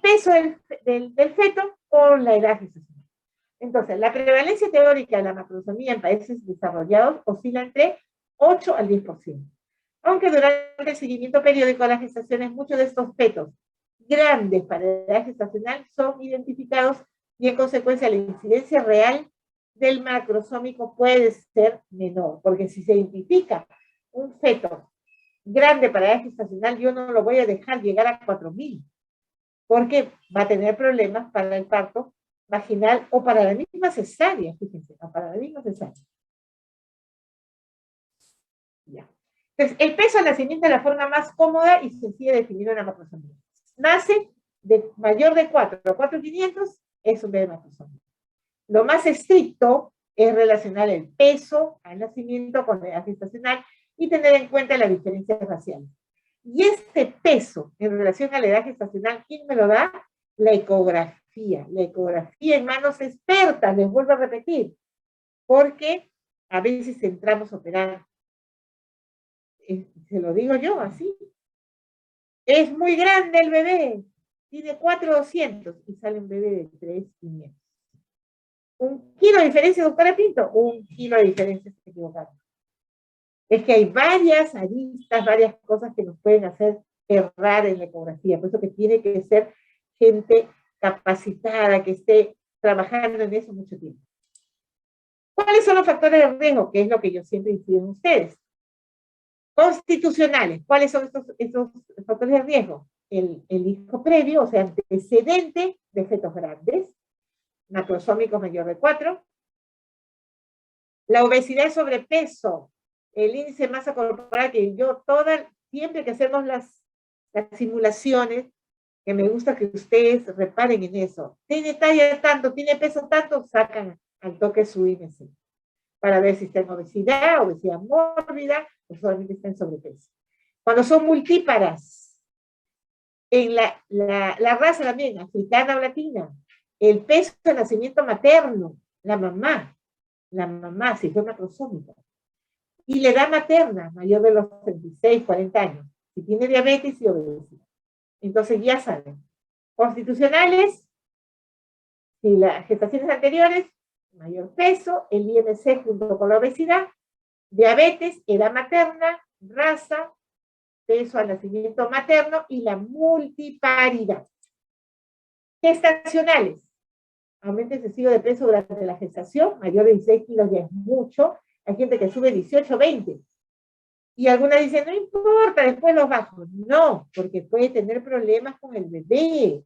peso del feto con la edad gestacional. Entonces, la prevalencia teórica de la macrosomía en países desarrollados oscila entre 8 al 10%. Aunque durante el seguimiento periódico de las gestaciones, muchos de estos fetos grandes para edad gestacional son identificados y en consecuencia la incidencia real del macrosómico puede ser menor, porque si se identifica un feto grande para edad gestacional, yo no lo voy a dejar llegar a 4.000, porque va a tener problemas para el parto vaginal o para la misma cesárea, fíjense, o para la misma cesárea. Ya. Entonces, el peso al nacimiento es la forma más cómoda y sencilla de definir una macrosomía. Nace de mayor de 4 a 4.500, es un bebé macrosomía. Lo más estricto es relacionar el peso al nacimiento con la edad gestacional y tener en cuenta las diferencias raciales. Y este peso en relación a la edad gestacional, ¿quién me lo da? La ecografía. La ecografía en manos expertas, les vuelvo a repetir, porque a veces entramos a operar. Se lo digo yo así. Es muy grande el bebé, tiene 4.200 y sale un bebé de 3.500. 1 kilo de diferencia, doctora Pinto, 1 kilo de diferencia, se equivocaron. Es que hay varias aristas, varias cosas que nos pueden hacer errar en la ecografía, por eso que tiene que ser gente capacitada, que esté trabajando en eso mucho tiempo. ¿Cuáles son los factores de riesgo? Que es lo que yo siempre incido en ustedes. Constitucionales. ¿Cuáles son estos factores de riesgo? El hijo previo, o sea, antecedente de fetos grandes, macrosómicos mayor de 4, la obesidad y sobrepeso, el índice de masa corporal, que yo siempre que hacemos las simulaciones, que me gusta que ustedes reparen en eso. Tiene talla tanto, tiene peso tanto, sacan al toque su índice, para ver si está en obesidad mórbida, o solamente está en sobrepeso. Cuando son multíparas, en la raza también, africana o latina, el peso de nacimiento materno, la mamá, si fue macrosómica, y la edad materna, mayor de los 36, 40 años, si tiene diabetes y obesidad. Entonces ya saben, constitucionales, si las gestaciones anteriores, mayor peso, el IMC junto con la obesidad, diabetes, edad materna, raza, peso al nacimiento materno y la multiparidad. Gestacionales, aumento excesivo de peso durante la gestación, mayor de 16 kilos ya es mucho, hay gente que sube 18, 20, Y algunas dicen, no importa, después los bajo. No, porque puede tener problemas con el bebé.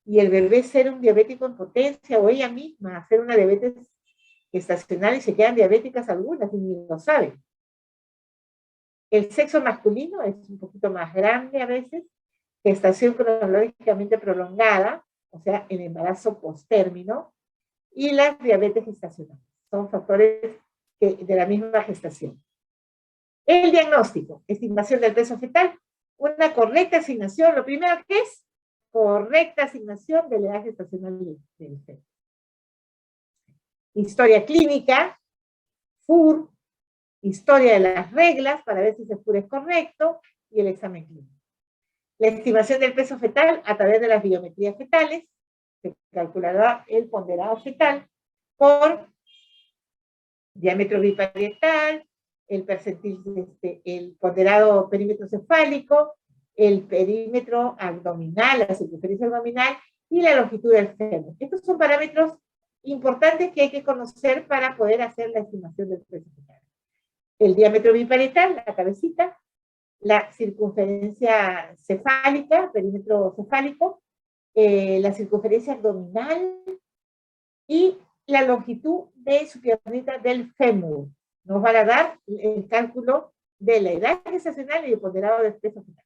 Y el bebé ser un diabético en potencia, o ella misma hacer una diabetes gestacional y se quedan diabéticas algunas y ni lo saben. El sexo masculino es un poquito más grande a veces, gestación cronológicamente prolongada, o sea, el embarazo postérmino, y las diabetes gestacionales. Son factores de la misma gestación. El diagnóstico, estimación del peso fetal, una correcta asignación, lo primero que es correcta asignación de la edad gestacional del feto. Historia clínica, FUR, historia de las reglas para ver si ese FUR es correcto y el examen clínico. La estimación del peso fetal a través de las biometrías fetales, se calculará el ponderado fetal por diámetro biparietal, el percentil, el ponderado perímetro cefálico, el perímetro abdominal, la circunferencia abdominal y la longitud del fémur. Estos son parámetros importantes que hay que conocer para poder hacer la estimación del peso fetal. El diámetro biparietal, la cabecita, la circunferencia cefálica, perímetro cefálico, la circunferencia abdominal y la longitud de su piernita del fémur. Nos van a dar el cálculo de la edad gestacional y el ponderado del peso fetal.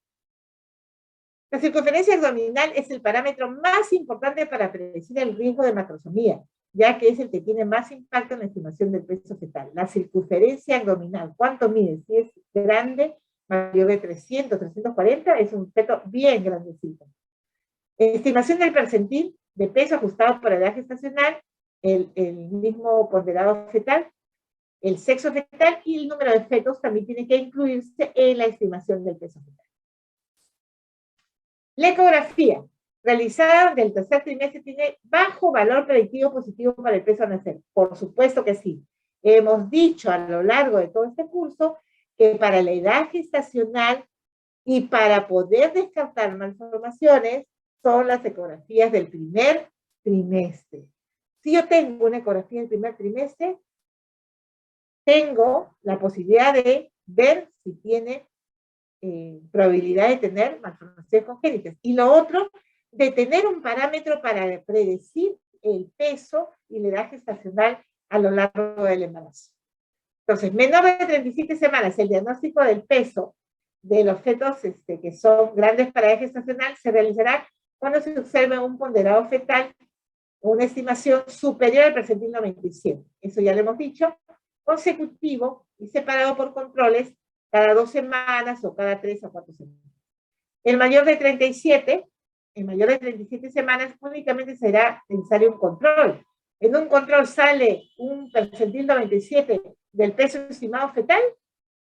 La circunferencia abdominal es el parámetro más importante para predecir el riesgo de macrosomía, ya que es el que tiene más impacto en la estimación del peso fetal. La circunferencia abdominal, ¿cuánto mide? Si es grande, mayor de 300, 340, es un feto bien grandecito. Estimación del percentil de peso ajustado por edad gestacional, el mismo ponderado fetal, el sexo fetal y el número de fetos también tiene que incluirse en la estimación del peso fetal. La ecografía realizada del tercer trimestre tiene bajo valor predictivo positivo para el peso a nacer. Por supuesto que sí. Hemos dicho a lo largo de todo este curso que para la edad gestacional y para poder descartar malformaciones son las ecografías del primer trimestre. Si yo tengo una ecografía del primer trimestre, tengo la posibilidad de ver si tiene probabilidad de tener malformaciones congénitas. Y lo otro, de tener un parámetro para predecir el peso y la edad gestacional a lo largo del embarazo. Entonces, menor de 37 semanas, el diagnóstico del peso de los fetos que son grandes para edad gestacional se realizará cuando se observe un ponderado fetal o una estimación superior al percentil 97. Eso ya lo hemos dicho, consecutivo y separado por controles cada 2 semanas o cada 3 o 4 semanas. El mayor de 37 semanas únicamente será necesario un control. En un control sale un percentil 97 del peso estimado fetal,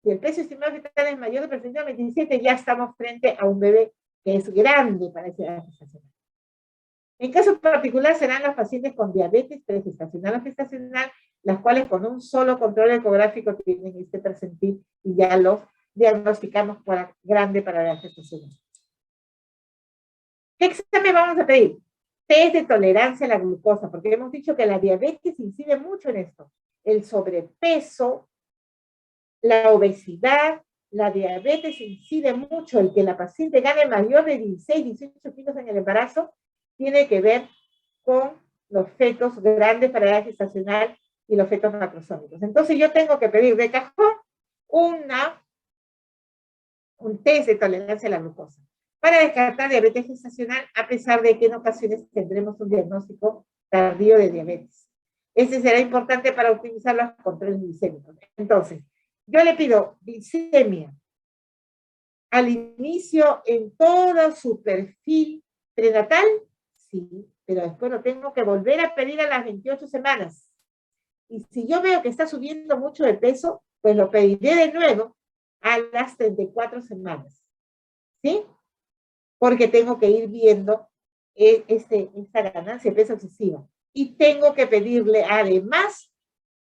si el peso estimado fetal es mayor del percentil 97, ya estamos frente a un bebé que es grande para esa edad gestacional. En caso particular serán los pacientes con diabetes pregestacional o gestacional, las cuales con un solo control ecográfico tienen este percentil y ya los diagnosticamos por grande para la gestación. ¿Qué examen vamos a pedir? Test de tolerancia a la glucosa, porque hemos dicho que la diabetes incide mucho en esto. El sobrepeso, la obesidad, la diabetes incide mucho. El que la paciente gane mayor de 16, 18 kilos en el embarazo tiene que ver con los fetos grandes para edad gestacional y los fetos macrosómicos. Entonces yo tengo que pedir de cajón un test de tolerancia a la glucosa para descartar diabetes gestacional, a pesar de que en ocasiones tendremos un diagnóstico tardío de diabetes. Ese será importante para optimizar los controles glicémicos. Entonces, yo le pido glicemia al inicio en todo su perfil prenatal, sí, pero después lo tengo que volver a pedir a las 28 semanas. Y si yo veo que está subiendo mucho de peso, pues lo pediré de nuevo a las 34 semanas. ¿Sí? Porque tengo que ir viendo esta ganancia de peso excesiva. Y tengo que pedirle además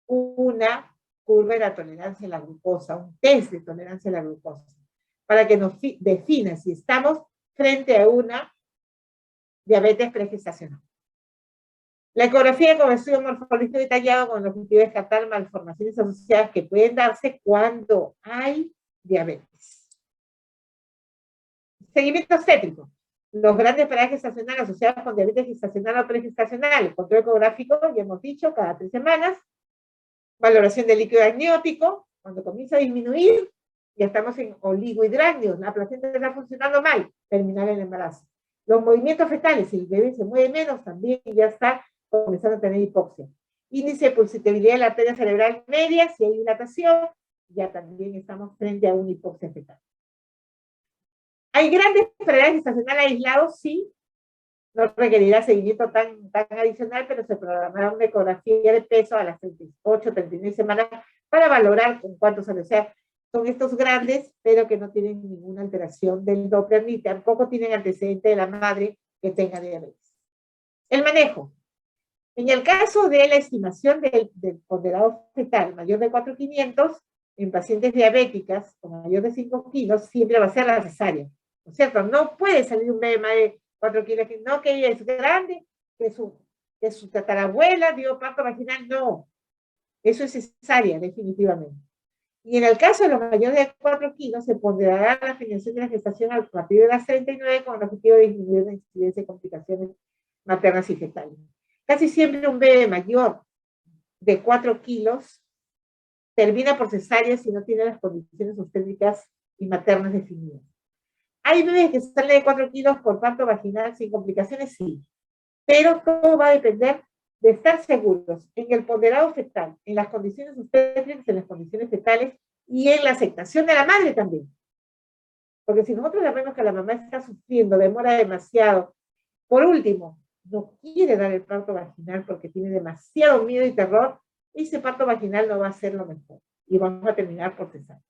una curva de la tolerancia a la glucosa, un test de tolerancia a la glucosa, para que nos defina si estamos frente a una diabetes pregestacional. La ecografía como estudio morfológico detallado con el objetivo de descartar malformaciones asociadas que pueden darse cuando hay diabetes. Seguimiento obstétrico. Los grandes parajes gestacionales asociados con diabetes gestacional o pregestacional. Control ecográfico, ya hemos dicho, cada 3 semanas. Valoración del líquido amniótico. Cuando comienza a disminuir, ya estamos en oligohidranio. La placenta está funcionando mal. Terminar el embarazo. Los movimientos fetales, si el bebé se mueve menos, también ya está comenzando a tener hipoxia. Índice de pulsatividad de la arteria cerebral media, si hay dilatación, ya también estamos frente a una hipoxia fetal. ¿Hay grandes parajes gestacionales aislados? Sí. No requerirá seguimiento tan adicional, pero se programará una ecografía de peso a las 38, 39 semanas para valorar con cuántos años. O sea, son estos grandes, pero que no tienen ninguna alteración del Doppler, ni tampoco tienen antecedente de la madre que tenga diabetes. El manejo. En el caso de la estimación del ponderado fetal mayor de 4,500, en pacientes diabéticas con mayor de 5 kilos, siempre va a ser la cesárea. ¿No es cierto? No puede salir un bebé más de 4 kilos, no que ella es grande, que su tatarabuela dio parto vaginal, no. Eso es cesárea, definitivamente. Y en el caso de los mayores de 4 kilos, se ponderará la finalización de la gestación a partir de las 39 con el objetivo de disminuir la incidencia de complicaciones maternas y fetales. Casi siempre un bebé mayor de 4 kilos termina por cesárea si no tiene las condiciones obstétricas y maternas definidas. ¿Hay bebés que salen de 4 kilos por parto vaginal sin complicaciones? Sí. Pero todo va a depender de estar seguros en el ponderado fetal, en las condiciones obstétricas, en las condiciones fetales y en la aceptación de la madre también. Porque si nosotros sabemos que la mamá está sufriendo, demora demasiado, por último, no quiere dar el parto vaginal porque tiene demasiado miedo y terror, ese parto vaginal no va a ser lo mejor y vamos a terminar por cesárea.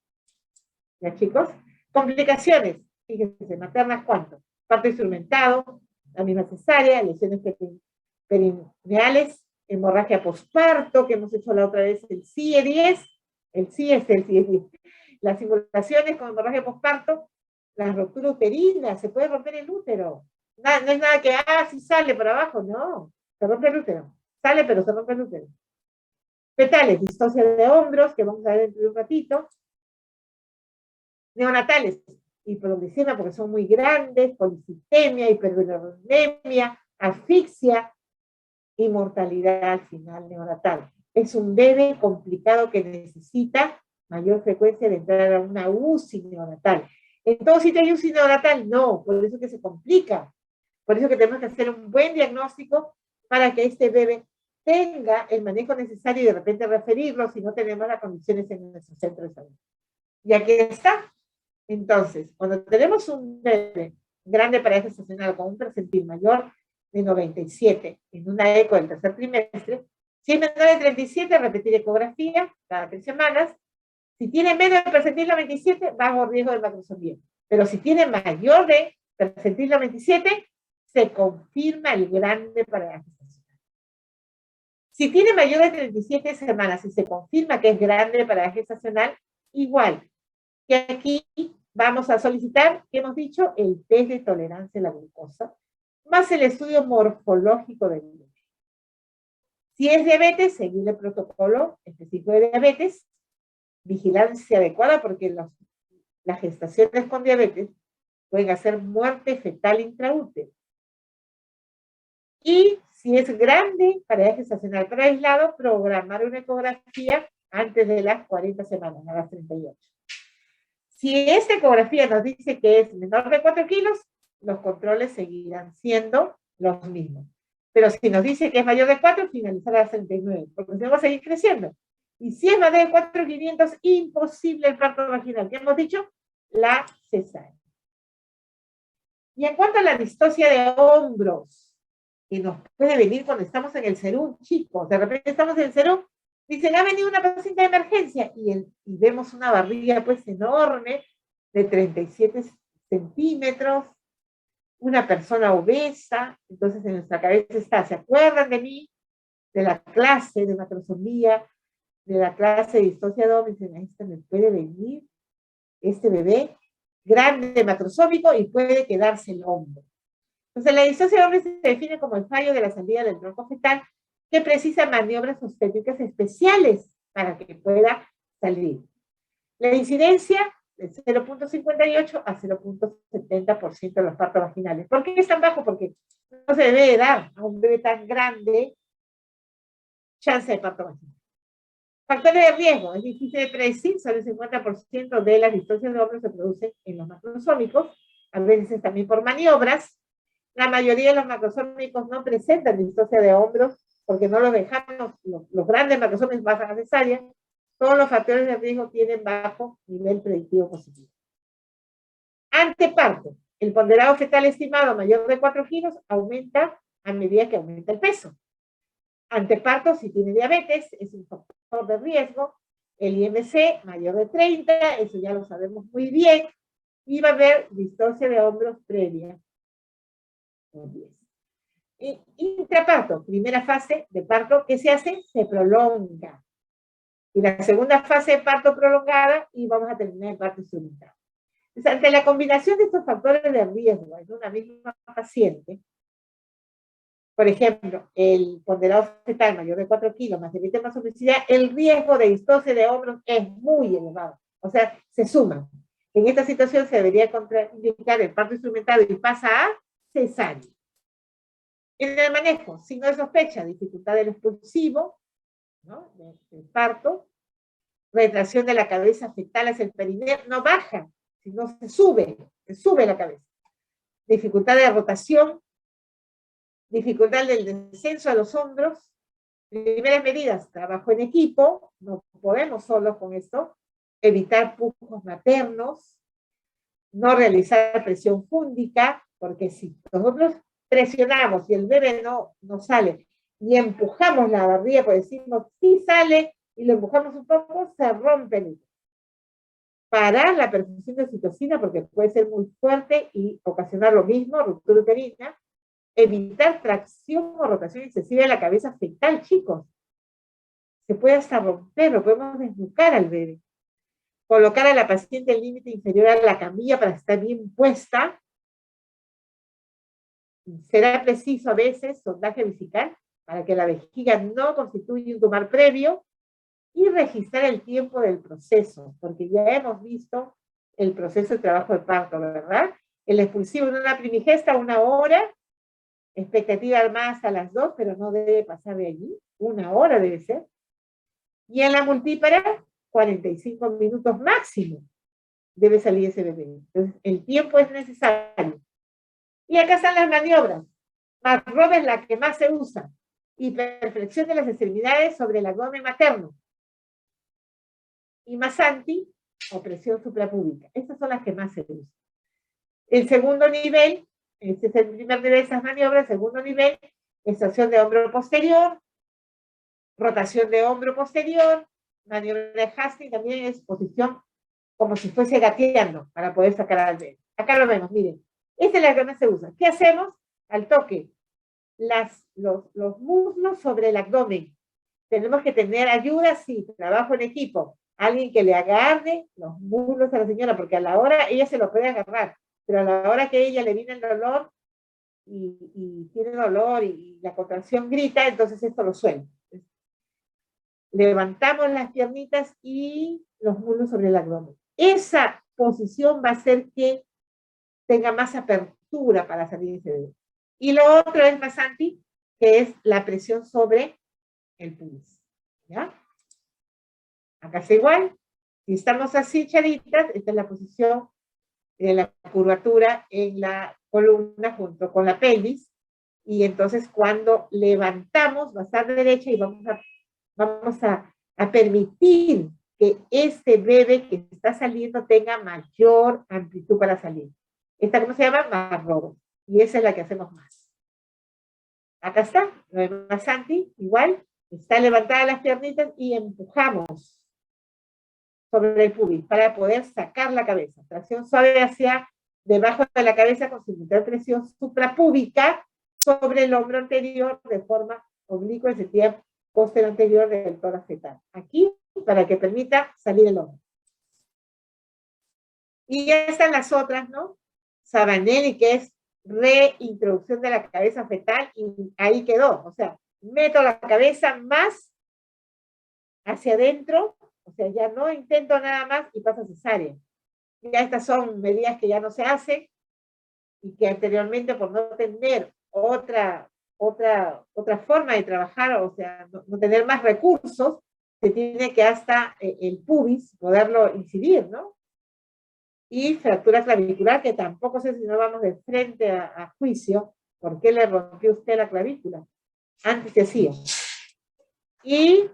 ¿Ya, chicos? Complicaciones. Fíjense, maternas, ¿cuánto? Parto instrumentado, la misma cesárea, lesiones perineales, hemorragia posparto, que hemos hecho la otra vez, el CIE-10, el CIE es el CIE-10, las simulaciones con hemorragia posparto, la ruptura uterina, se puede romper el útero. No es nada que, sí sale por abajo, no, se rompe el útero. Sale, pero se rompe el útero. Fetales, distocia de hombros, que vamos a ver dentro de un ratito. Neonatales, hipoglicemia porque son muy grandes, policitemia, hiperbilirubinemia, asfixia y mortalidad al final neonatal. Es un bebé complicado que necesita mayor frecuencia de entrar a una UCI neonatal. ¿En todo sitio hay UCI neonatal? No, por eso que se complica. Por eso que tenemos que hacer un buen diagnóstico para que este bebé tenga el manejo necesario y de repente referirlo si no tenemos las condiciones en nuestro centro de salud. Y aquí está. Entonces, cuando tenemos un bebé grande paraje gestacional con un percentil mayor de 97 en una eco del tercer trimestre, si es menor de 37, repetir ecografía cada 3 semanas. Si tiene menos de percentil 97, bajo riesgo de macrosomía. Pero si tiene mayor de percentil 97, se confirma el grande paraje gestacional. Si tiene mayor de 37 semanas y se confirma que es grande paraje gestacional, igual que aquí vamos a solicitar, que hemos dicho, el test de tolerancia a la glucosa, más el estudio morfológico del bebé. Si es diabetes, seguir el protocolo específico de diabetes, vigilancia adecuada, porque las gestaciones con diabetes pueden hacer muerte fetal intraútero. Y si es grande, paraje gestacional para aislado, programar una ecografía antes de las 40 semanas, a las 38. Si esta ecografía nos dice que es menor de 4 kilos, los controles seguirán siendo los mismos. Pero si nos dice que es mayor de 4, finalizará a las 39, porque si no va a seguir creciendo. Y si es más de 4,500, imposible el parto vaginal. ¿Qué hemos dicho? La cesárea. Y en cuanto a la distocia de hombros, que nos puede venir cuando estamos en el serum, chicos, de repente estamos en el serum, dicen, ha venido una paciente de emergencia, y vemos una barriga pues enorme, de 37 centímetros, una persona obesa, entonces en nuestra cabeza está, ¿se acuerdan de mí? De la clase de macrosomía, de la clase de distocia de hombros, dicen, esta me puede venir, este bebé, grande macrosómico, y puede quedarse el hombro. Entonces la distocia de hombros se define como el fallo de la salida del tronco fetal, que precisa maniobras obstétricas especiales para que pueda salir. La incidencia de 0,58 a 0,70% de los partos vaginales. ¿Por qué es tan bajo? Porque no se debe dar a un bebé tan grande chance de parto vaginal. Factores de riesgo, es difícil de predecir, solo el 50% de las distorsiones de hombros se producen en los macrosómicos, a veces también por maniobras. La mayoría de los macrosómicos no presentan distorsia de hombros porque no los dejamos, los grandes macrosómicos pasan a cesárea. Todos los factores de riesgo tienen bajo nivel predictivo positivo. Anteparto, el ponderado fetal estimado mayor de 4 kilos aumenta a medida que aumenta el peso. Anteparto, si tiene diabetes, es un factor de riesgo. El IMC mayor de 30, eso ya lo sabemos muy bien. Y va a haber distorsia de hombros previa. Intraparto, primera fase de parto, ¿qué se hace? Se prolonga. Y la segunda fase de parto prolongada, y vamos a terminar el parto instrumental. Entonces, ante la combinación de estos factores de riesgo en una misma paciente, por ejemplo, el ponderado fetal mayor de 4 kilos más diabetes más obesidad, el riesgo de distorsia de hombros es muy elevado. O sea, se suman. En esta situación se debería contraindicar el parto instrumental y pasa a cesárea. En el manejo, signo de sospecha, dificultad del expulsivo, ¿no? del parto, retracción de la cabeza fetal hacia el perineo, no baja, sino se sube la cabeza. Dificultad de rotación, dificultad del descenso a los hombros. Primeras medidas, trabajo en equipo, no podemos solos con esto, evitar pujos maternos, no realizar presión fúndica, porque si nosotros presionamos y el bebé no sale, y empujamos la barriga, pues decimos, sí sale, y lo empujamos un poco, se rompe el útero. Parar la perfusión de oxitocina, porque puede ser muy fuerte y ocasionar lo mismo, ruptura uterina. Evitar tracción o rotación excesiva de la cabeza fetal, chicos. Se puede hasta romper, lo podemos desnucar al bebé. Colocar a la paciente el límite inferior a la camilla para estar bien puesta. Será preciso a veces sondaje vesical para que la vejiga no constituya un tumor previo y registrar el tiempo del proceso, porque ya hemos visto el proceso de trabajo de parto, ¿verdad? El expulsivo en una primigesta, 1 hora, expectativa más a las 2, pero no debe pasar de allí, 1 hora debe ser. Y en la multípara, 45 minutos máximo debe salir ese bebé. Entonces, el tiempo es necesario. Y acá están las maniobras. Marrove es la que más se usa. Hiperflexión de las extremidades sobre el abdomen materno. Y Masanti, o presión suprapúbica. Estas son las que más se usan. El segundo nivel, este es el primer nivel de esas maniobras, el segundo nivel, extracción de hombro posterior, rotación de hombro posterior, maniobra de Hastings también es posición como si fuese gateando para poder sacar al bebé. Acá lo vemos, miren. Esta es la que más se usa. ¿Qué hacemos? Al toque, los muslos sobre el abdomen. Tenemos que tener ayuda, sí, trabajo en equipo. Alguien que le agarre los muslos a la señora, porque a la hora ella se lo puede agarrar, pero a la hora que ella le viene el dolor y tiene dolor y la contracción grita, entonces esto lo suelta. Levantamos las piernitas y los muslos sobre el abdomen. Esa posición va a hacer que tenga más apertura para salir ese bebé. Y lo otro es Masanti, que es la presión sobre el pubis. ¿Ya? Acá es igual. Si estamos así echaditas, esta es la posición de la curvatura en la columna junto con la pelvis. Y entonces cuando levantamos, va a estar derecha y vamos a permitir que este bebé que está saliendo tenga mayor amplitud para salir. Esta, ¿cómo se llama? Marrove. Y esa es la que hacemos más. Acá está, lo de Masanti, igual, está levantada las piernitas y empujamos sobre el pubis para poder sacar la cabeza. Tracción suave hacia debajo de la cabeza con simultánea presión suprapúbica sobre el hombro anterior de forma oblicua en sentido posterior anterior del tórax fetal. Aquí, para que permita salir el hombro. Y ya están las otras, ¿no? Sabanelli, que es reintroducción de la cabeza fetal, y ahí quedó. O sea, meto la cabeza más hacia adentro, o sea, ya no intento nada más y paso cesárea. Ya estas son medidas que ya no se hacen y que anteriormente, por no tener otra forma de trabajar, o sea, no tener más recursos, se tiene que hasta el pubis poderlo incidir, ¿no? Y fractura clavicular, que tampoco sé si no vamos de frente a juicio, ¿por qué le rompió usted la clavícula? Antes se hacía. Y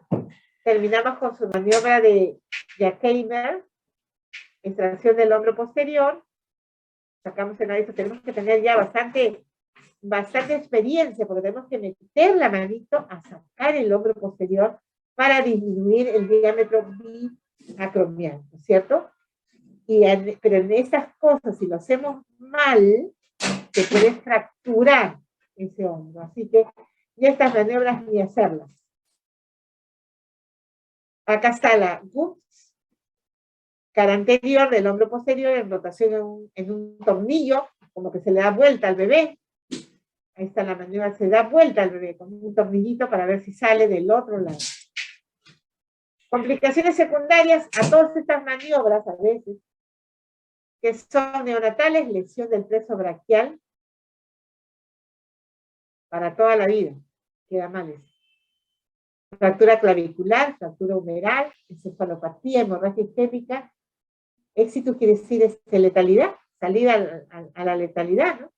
terminamos con su maniobra de Jacquemer, extracción del hombro posterior. Sacamos el aviso, tenemos que tener ya bastante experiencia, porque tenemos que meter la manito a sacar el hombro posterior para disminuir el diámetro biacromial, ¿no es cierto? Pero en estas cosas, si lo hacemos mal, se puede fracturar ese hombro. Así que ya estas maniobras ni hacerlas. Acá está la GUPS, cara anterior del hombro posterior en rotación en un tornillo, como que se le da vuelta al bebé. Ahí está la maniobra, se da vuelta al bebé con un tornillito para ver si sale del otro lado. Complicaciones secundarias a todas estas maniobras a veces, que son neonatales, lesión del plexo braquial, para toda la vida, queda mal eso. Fractura clavicular, fractura humeral, encefalopatía, hemorragia isquémica. Éxito quiere decir letalidad, salida a la letalidad, ¿no?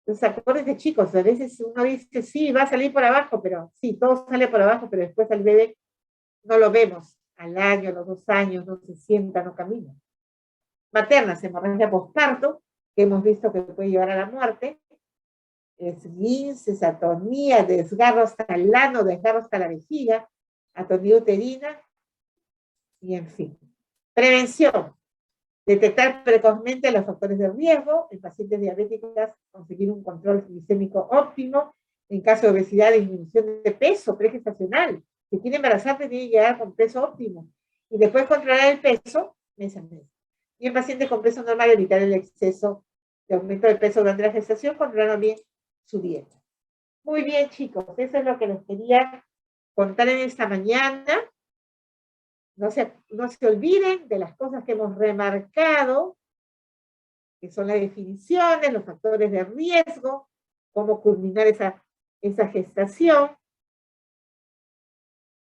Entonces, acuérdense, chicos, a veces uno dice, sí, va a salir por abajo, pero sí, todo sale por abajo, pero después al bebé no lo vemos. Al año, a los 2 años, no se sienta, no camina. Maternas, hemorragia postparto, que hemos visto que puede llevar a la muerte. Esguinces, atonía, desgarro hasta el ano, desgarro hasta la vejiga, atonía uterina, y en fin. Prevención. Detectar precozmente los factores de riesgo en pacientes diabéticos, conseguir un control glicémico óptimo, en caso de obesidad, disminución de peso pregestacional. Si quiere embarazarse, tiene que llegar con peso óptimo. Y después controlar el peso mes a mes. Y en pacientes con peso normal, evitar el exceso de aumento de peso durante la gestación, controlando bien su dieta. Muy bien, chicos, eso es lo que les quería contar en esta mañana. No se olviden de las cosas que hemos remarcado, que son las definiciones, los factores de riesgo, cómo culminar esa gestación,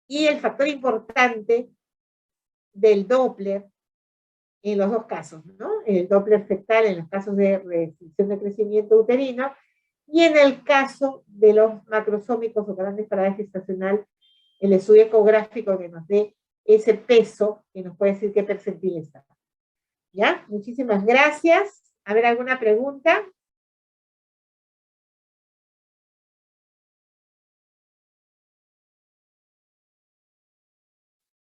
y el factor importante del Doppler en los dos casos, ¿no? El Doppler fetal en los casos de restricción de crecimiento uterino, y en el caso de los macrosómicos o grandes paradas gestacional, el estudio ecográfico que nos dé ese peso que nos puede decir qué percentil está. ¿Ya? Muchísimas gracias. A ver, ¿alguna pregunta?